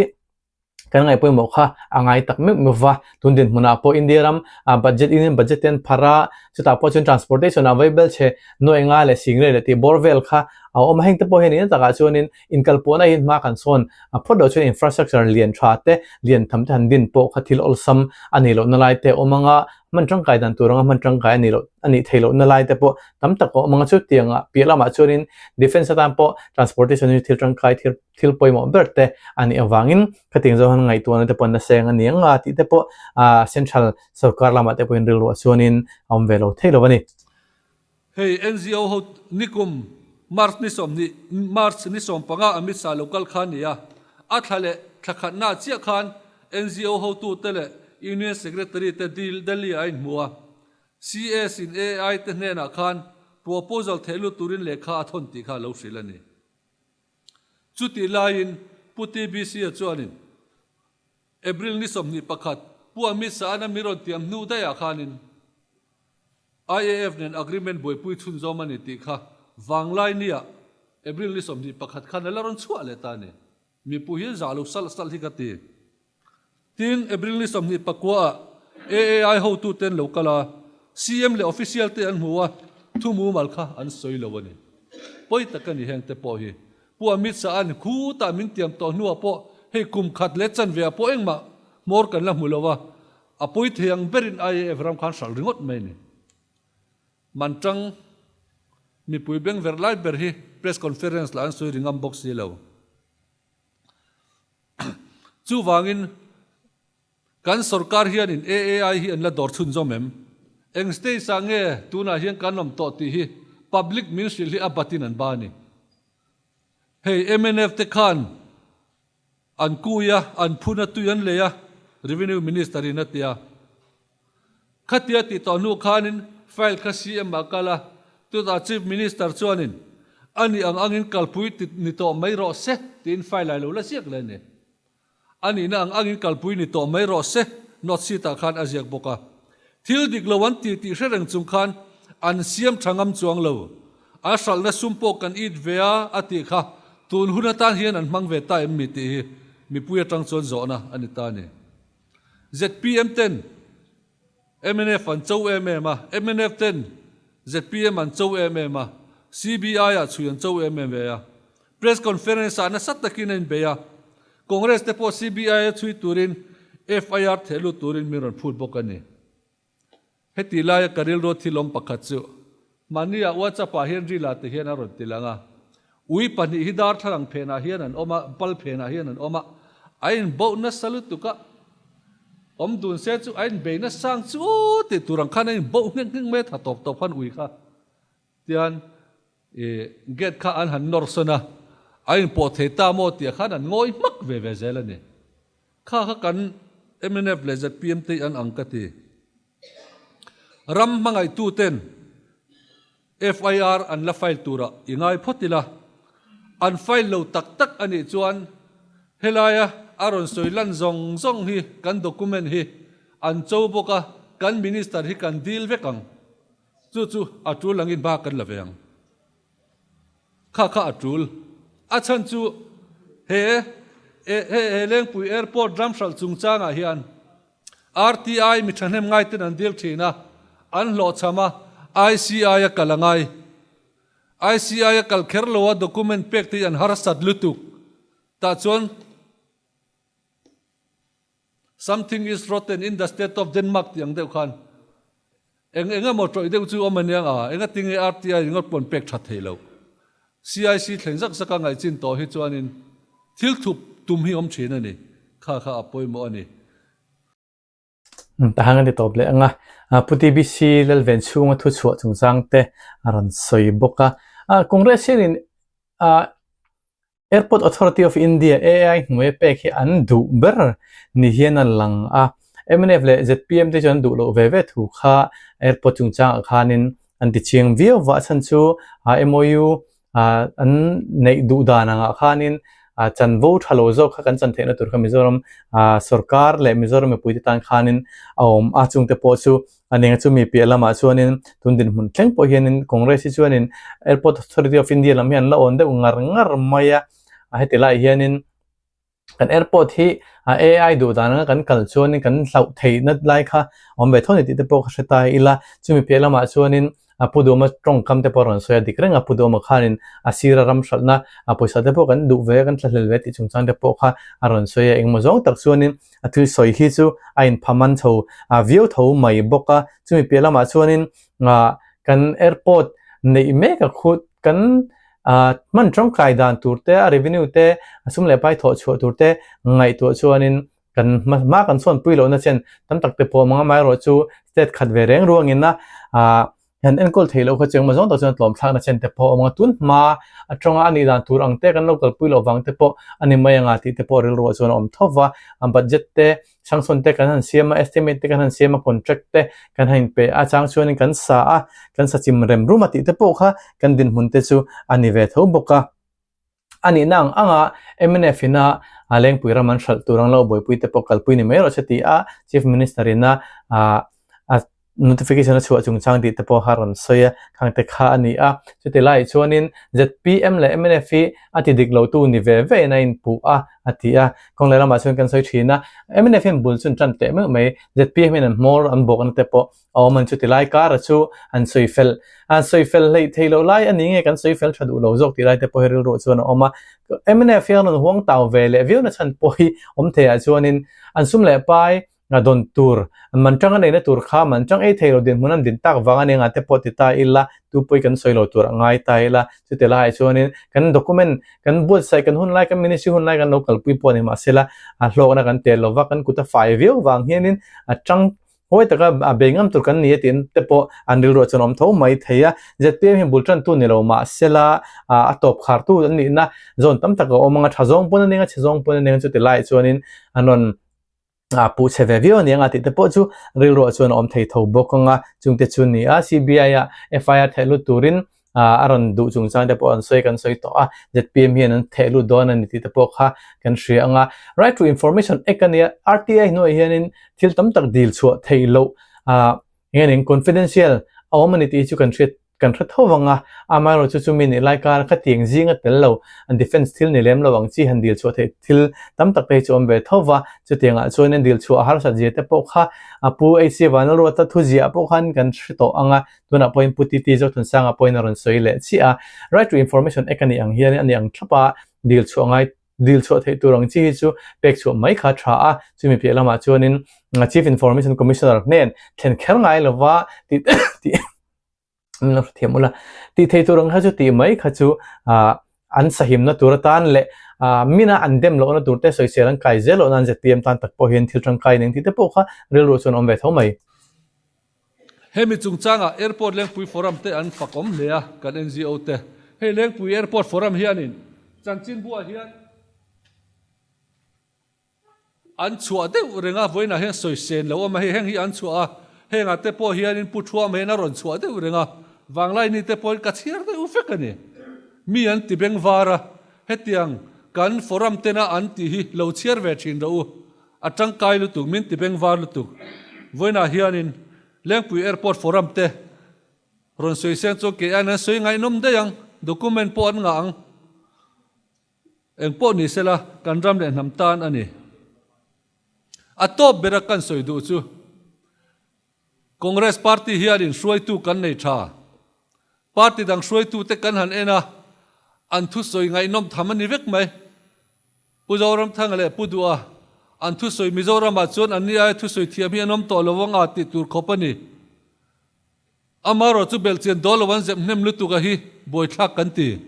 kan ngai poi mo kha angai tak me mwa tundin muna po India ram budget ten phara chuta po chen transportation available che noenga le singre le ti borvel kha om heng te po hen in taka chuanin inkal pona hin ma kan son phodo chen infrastructure lian thate lian tham than din po khathil olsam ani lo nalai te omanga mantrang kai dan turanga mantrang kai ani lo ani thelo nalai te po tam tak ko manga chu tianga pialama chuanin defense tam po transportation thil tang kai thil poi mo berte ani awangin khating zo han ngai tuana te pon na seng ani anga ti te po central sarkar lama te po in rilwa chuanin velo thelo bani hey NGO ho nikum March ni som panga amit sa local khania athale thakhat na chia khan NGO ho tu tele union secretary te deal dali ain muwa CS in AI te nena khan proposal thelu turin lekha athon ti kha lo silani chuti lain puti BC chuanin April ni som ni pakhat pu amit sa ana miron tiam nu da ya khanin IAF nen agreement boy pui thun zomani ti kha wanglai nia April ni som ni pakhat khan laron chua le ta ne mi pu hi zalu sal hi ka ti tin April ni som ni pakwa AAI ho tu ten lokala CM le official te an huwa thu mu mal kha an soi lo wani poi takani heng te po hi pu amit sa an khu ta min tiam to nuwa po he kum khat le chan ve po engma mor kan la mulowa apoi thiang berin IAF ram khan sal ringot mai ni manchang mi pui beng ver lai ber hi press conference la an soi ringam box hi lo chu wangin kan sarkar hian in AAI hi an la dor thun zomem engstei sange tuna hian kanom to ti hi public ministry hi abatin an bani hey MNF te khan an kuya an phuna tuyan leya revenue minister in atia khatia ti to nu khanin file kha CM makala tu ta chief minister chuanin ani angin kalpui ni to mai ro se tin file lai lo la siak le ne ani na angin kalpui ni to mai ro se not si ta khan aziak boka thil dik lowan ti hreng chung khan an siam thangam chuang lo a sal na sumpo kan it vea ati kha tun hunatan hian an mang ve ta em mi ti mi puya tang chon zo na ani ta ne ZPM 10 MNF an chou MMA MNF 10 ZPM an chou MMA CBI a chuyan chou MMA ya press conference ana sat takin en beya congress te po CBI a chui turin FIR thelu turin miron phut bokani heti la karil ro thilom pakhat chu mania WhatsApp a henry la te hian a ron tilanga ui pani hidar tharang phena hian an oma pal phena hian an oma ain bonus salut tuka om dun se chu ain beina sang chu te turang khan ain bo ngeng me tha top phan ui kha tian get kha an han nor sona ain po theta mo ti khan an ngoi mak ve zelani kha kan MNF le ZPM te an angkati ram mangai tu ten FIR an la file tura ingai photila an file lo tak ani chuan helaya aron soilan zong hi kan document hi an chou boka kan minister hi kan deal vekang chu atul langin ba kan laveng kha atul achan chu he leng pui airport ramsal chungchanga hian RTI mi thanem ngai ten an deal thina an lo chama ICI a kalangai ICI a kal kherlowa document pek ti an harasat lutuk ta chon something is rotten in the state of Denmark tiang deuh khan eng mo troi deu chu omaniang enga tinge RTI ngot pon pek that thelo CIC thlengzak saka ngai chin to hi chuanin thil thup tum hi om thina ni kha apoi mo ani ta hangan ti top le anga puti bc lel ven chunga thu chu chungchang te aran soi boka congress in Airport Authority of India AI ngwe pek hi an du ber ni hian an lang MNF le ZPM te chan du lo ve thu kha airport chungchang khanin an ti chiang view wa chan chu MOU an nei du dana nga khanin chan vote halo zo kha kan chan thena tur kha Mizoram sarkar le Mizoram pui ti tan khanin awm chung te po chu aninga chu mi PLama chuanin tundin mun thleng po hianin congress chuanin Airport Authority of India lam hian la on de ngar maya hetila hianin kan airport hi AI du dana kan kalchuani kan hlau theina lai kha ombe thoni ti te po kha ta ila chumi PLama chuanin apudoma strong kam te poron soya dikreng apudoma khanin asira ram shalna apoisa te po kan du ve kan thlel ve ti chungchang te po kha aron soya engmo zong tak chuanin athil soi hi chu ain phaman tho view tho mai boka chumi PLama chuanin kan airport nei me ka khut kan man trong kai dan turte revenue te asum le pai tho chu turte ngai to chuanin kan ma kan son puilo na chen tam tak te po manga mai ro chu state khat ve reng ruangin na han enkol theilo kha cheng ma zong ta chuan tlom thak na chen te po manga tun ma atronga ani dan tur ang te kan local puilo wang te po ani mayanga ti te po ril ro chuan om thowa budget te sangson te kan han siama estimate te kan han siama contract te kan hain pe chang chuan kan sa chim rem ruma ti te po kha kan din mun te chu ani ve tho boka ani nang anga MNF ina aleng puira man shal turang lo boi pui te po kalpui ni mero chati chief minister ina notification chu chungchang di te po haron soya khang te kha ani chute lai chuanin ZPM le MNF ati diklo tu ni ve na in pu ati kong le lama chun kan soi thina MNF bul chun tran te me ZPM in more an bok an te po man chute lai kar chu an soi fel lei thailo lai ani nge kan soi fel thadu lo jok ti lai te po heril ro chuan oma MNF yan huang taw ve le view na chan po hi the chuanin an sum le pai don tur man chang nei na tur kha man chang ei thailo din munan din tak wanga ne nga te potita illa tu poi kan soilo tur ngai ta ila chutela ai chuanin kan document kan bot sai kan hun lai kan ministry hun lai kan local pui po ni ma sela hlok na kan tel lova kan kuta 5 view wang hianin chang hoi taka bengam tur kan ni tin te po anil ro chonom tho mai theya ZPM hi bultran tu ni lo ma sela atop khar tu ni na zon tam taka omanga thajong pon ni nga chejong pon ni nga chutela ai chuanin anon pu cheve view ni anga ti te po chu ril ro chuan om thei tho bokonga chungte chun ni CBI FIR thelu turin aron du chungchang te po an soi kan soi to ZPM hian an thelu don ani ti te po kha kan hria anga right to information ekania RTI no hianin thil tam tak deal chu thei lo hianin confidential awmani ti chu kan thra thowanga amaro chu min lai kar kha tiang jinga tello an defense thil ni lem lawang chi han deal chu the thil tam tak pe chu ombe thowa chu tianga chuan an deal chu har sa je te po kha apu AC wanal ro ta thu ji apo khan kan to anga tuna point puti ti zo thun sanga point ron soile chi right to information ekani ang hian ani ang thapa deal chu ngai deal chu the turang chi chu pek chu mai kha tha chumi pelama chuanin chief information commissioner nen thlen kher ngai lova ti no thiamula ti thei turang ha chu ti mai kha chu an sahim na turatan le mina andem lo na turte soi serang kai zelo nan ZPM tan tak po hian thil tang kai ning ti te po kha rel ro chon ombe thomai hemi chungchanga airport lengpui forum te an fakom lea kan NGO te he lengpui airport forum hianin chanchin bua hian an chua de renga voina he soi sen lo ma he heng hi an chua henga te po hianin pu thua me na ron chua de renga wanglai ni te po ka chiar de ufek ani mi an ti beng wara hetiang kan forum te na an ti hi lo chiar ve thin do atang kai lu tu min ti beng war lu tu voina hianin lengpui airport forum te ron soi sen cho ke an soi ngai nom de yang document po an nga ang eng po ni sela kan ram le nam tan ani atop berakan soi du chu Congress party hianin suai tu kan nei tha party dang suai tu te kan han ena an thu soi ngai nom thamani vek mai puzoram thangale pudua an thu soi mizoram a chon an ni ai thu soi thiam hi anom to lowanga ti tur khopani amaro chu bel chen dol wan zem nem lu tu ka hi boi thak kan ti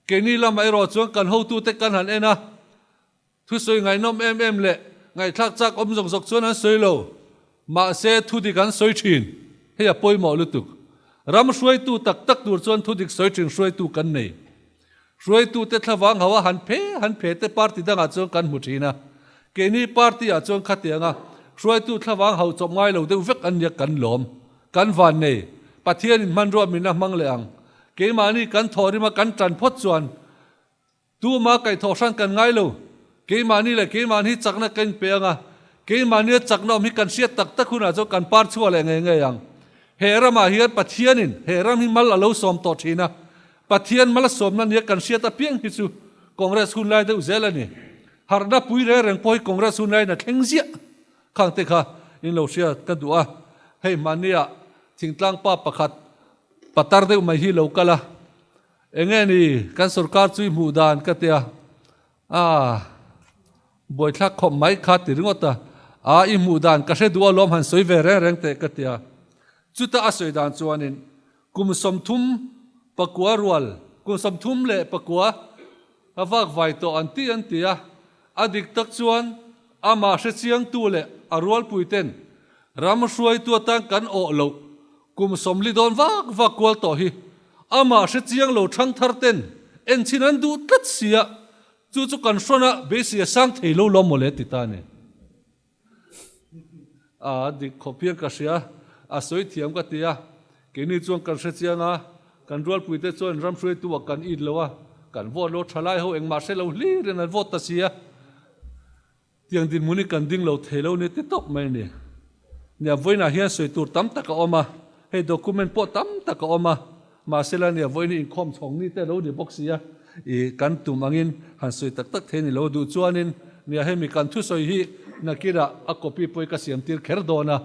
ke ni lam ai ro chuan kan ho tu te kan han ena thu soi ngai nom em le ngai thak chak om jong jok chuan an soi lo ma se thu di kan soi thin he a poi mo lu tu ram soi tu tak tak tur chuan thu dik soi thin soi tu kan nei soi tu te thlawang hawa han phe te party danga chuan kan mu thina ke ni party a chuan khatianga soi tu thlawang hau chop ngai lo de vek an ya kan lom kan van nei pathian in man ro min na mang le ang ke mani kan thori ma kan tran phot chuan tu ma kai tho san kan ngai lo ke mani le ke mani chakna kan pe anga ke mani chakna mi kan sia tak tak khuna cho kan par chua le nge yang herama hian pathian in heram hi mal alo som to thina pathian mal som na ne kan sia ta piang hi chu congress hun lai de uzela ni harna pui re reng poi congress hun lai na theng zia khang te kha in lo sia ka du'a hei mania thingtlang pa pakhat patar de mai hi lo kala enge ni kan sarkar chui mu dan ka tia boi thak khom mai kha ti ringota I mu dan ka se du'a lom han soi ve re reng te ka tia chuta asoi dan chuanin kum som thum pakua rual kum som thum le pakua awak vai to anti tia adik tak chuan ama se chiang tu le arwal puiten ram suai tu tan kan o lo kum som li don wak kwal to hi ama se chiang lo thang thar ten en chinan du tat sia chu kan sona be sia sang thei lo lom mole ti ta ne dik khopian ka sia asoi thiam ka tia ke ni chuang kan se chianga kan rual puite chuan ram suai tu kan id lowa kan vo lo thalai ho eng ma se lo li ren an vot ta sia tiang din muni kan ding lo thelo ne te top mai ne nya voina hian soi tur tam taka oma he document po tam taka oma ma sela nia voini in khom chong ni te lo di boxia I kan tu mangin han soi tak tak theni lo du chuanin nia he mi kan thu soi hi nakira a copy poi ka siam tir kher dona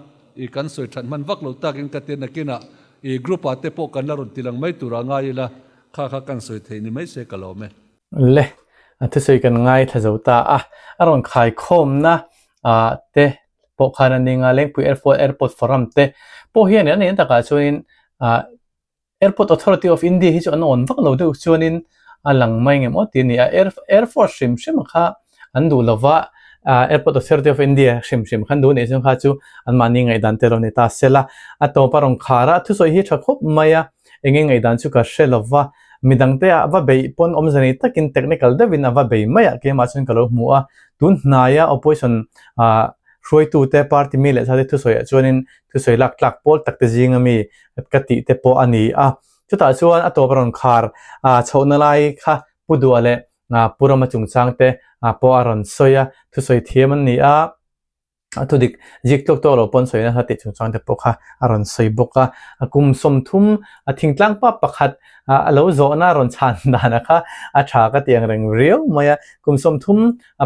I kan soi than man vak lo takin ka te nakina I group ate po kan la ron tilang mai tura nga ila kha kan soi theini mai se kalome le thu soi kan ngai thazauta aron khai khom na te po khana ninga leng pu airport forum te po hian an en taka chuin airport authority of india hi chu an on vak lo de chuanin alang mai ngem oti ni air force shim kha an du lova airport authority of india shim khan du ne chung kha chu an mani ngai dan te ro ni ta sela ato parong khara thu soi hi thakop maya enge ngai dan chu ka shelova midang te ava bei pon omzani takin technical devin ava bei maya ke ma chun kalo hmuwa tun hnaya opposition roi tu te party mi le sa thu soi chuanin thu soi lak pol tak te jinga mi kati te po ani chuta chuan ato paron khar chhona lai kha pudu ale purama chungchang te po aron soya thu soi thiam an ni athudik jiktok to lo pon soina hati chungchang te pokha aron soi boka kum som thum thingtlang pa pakhat alo zo na ron chan dana kha tha ka tiang reng riau maya kum som thum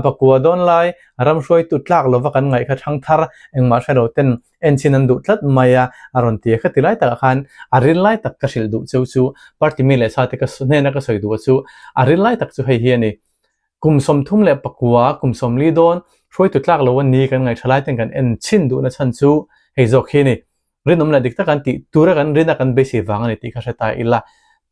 pakua don lai ram roi tu tlak lo wakan ngai kha thang thar engma sharo ten enchinan du tlat maya aron ti kha tilai ta khan arin lai tak ka sil du chu party mi le sa te ka sne na ka soi du chu arin lai tak chu hei hi ani kum som thum le pakua kum som li don roi tu tlak lo ni kan ngai thalai ten kan en chin du na chan chu hei zok hi ni rinom la dik ta kan ti tura kan rina kan be si wang ani ti kha ta ila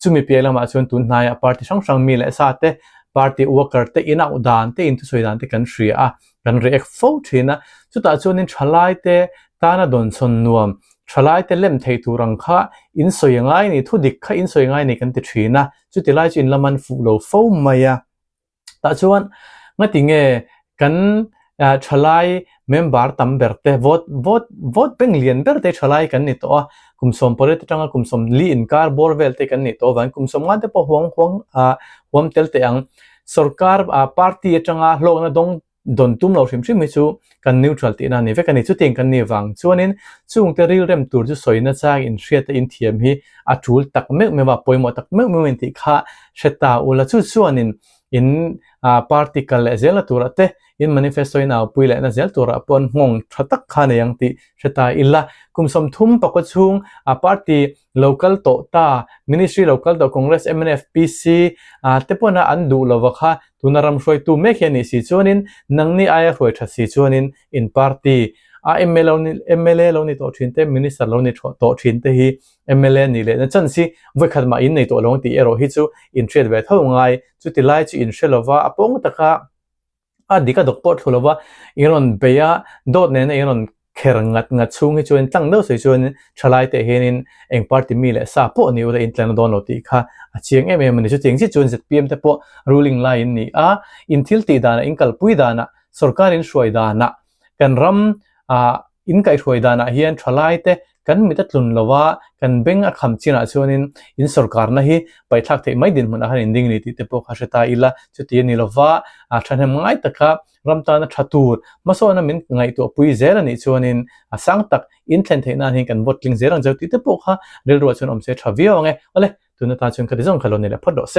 chumi pela ma chun tun hnaya party sang mi le sa te party worker te ina udan te in tu soidan te kan shria kan react fo thina chuta chunin thalai te tana don son nuam thalai te lem thei turang kha in soyangai ni thu dik kha in soyangai ni kan ti thina chutilai chin laman fu lo fo maya ta chuan ngatinge kan thalai member tam berte vote penglian berte thalai kan ni to kumsom poret tanga kumsom li inkar borvel te kan ni to van kumsom nga te po huam tel te ang sarkar party atanga hlok na dong don tum lo hrim hrim chu kan neutral ti na ni ve kan ni chu teng kan ni wang chuanin chung te ril rem tur chu soina chang in hriat in thiam hi atul tak me wa poimo tak me ti kha sheta ula chu chuanin in particle zela turate in manifesto in puile na zel tura pon ngong thatak khane yang ti sheta illa kumsom thum pakachung party local to ta ministry local to congress mnfpc tepona andu lowakha tunaram roi tu me khani si chonin nangni aya roi tha si chonin in party MLA เรานี่ตัวชินเต Minister เรานี่ตัวชินเตhi MLA นี่เลยนั่นจันสิวิขัดมาอินในตัวลงตีเอโรฮิจูอินเทรดเวทเท่าไงจุดที่ไล่จูอินเชลว่าปงตะคะดีก็ดอกปอดทุลว่าอีรอนเบียโดดเนี่ยอีรอนเคร์งัดช่วงให้ชวนตั้งเด้อสวยชวนชลายแต่เห็นเองพาร์ตี้มีเลยซาโปนี่ว่าอินเทอร์เน็ตโดนโนติค่ะเชียงมันจะเชียงที่ชวนเสร็จพีเอ็มแต่พอ ruling line นี่อินทิลตีดานะอินกัลปุยดานะสุรการินช่วยดานะกันรำอินไก่ช่วยดานะเฮียนชลายแต่กันมิตรลุนละว่ากันเบ่งคำจีน่าชวนอินสุรการนะฮีไปทักเทไม่ดินมันอาหารอินดิ้งนี่ที่พอข้าศึกตายละจุดที่นี่ละว่าฉันเห็นง่ายแต่ค่ะรำตานะชัตูดมาส่วนนั้นมันง่ายตัวปุยเจรันนี่ชวนสังตักอินเทนเทน่าหินกันวอตลิงเจรันเจ้าที่พอค่ะเรื่องรัวชวนอมเสียทราวิโอไงอะไรตัวนั้นตาชวนคดีส่งขลุ่นนี่แหละพอดเส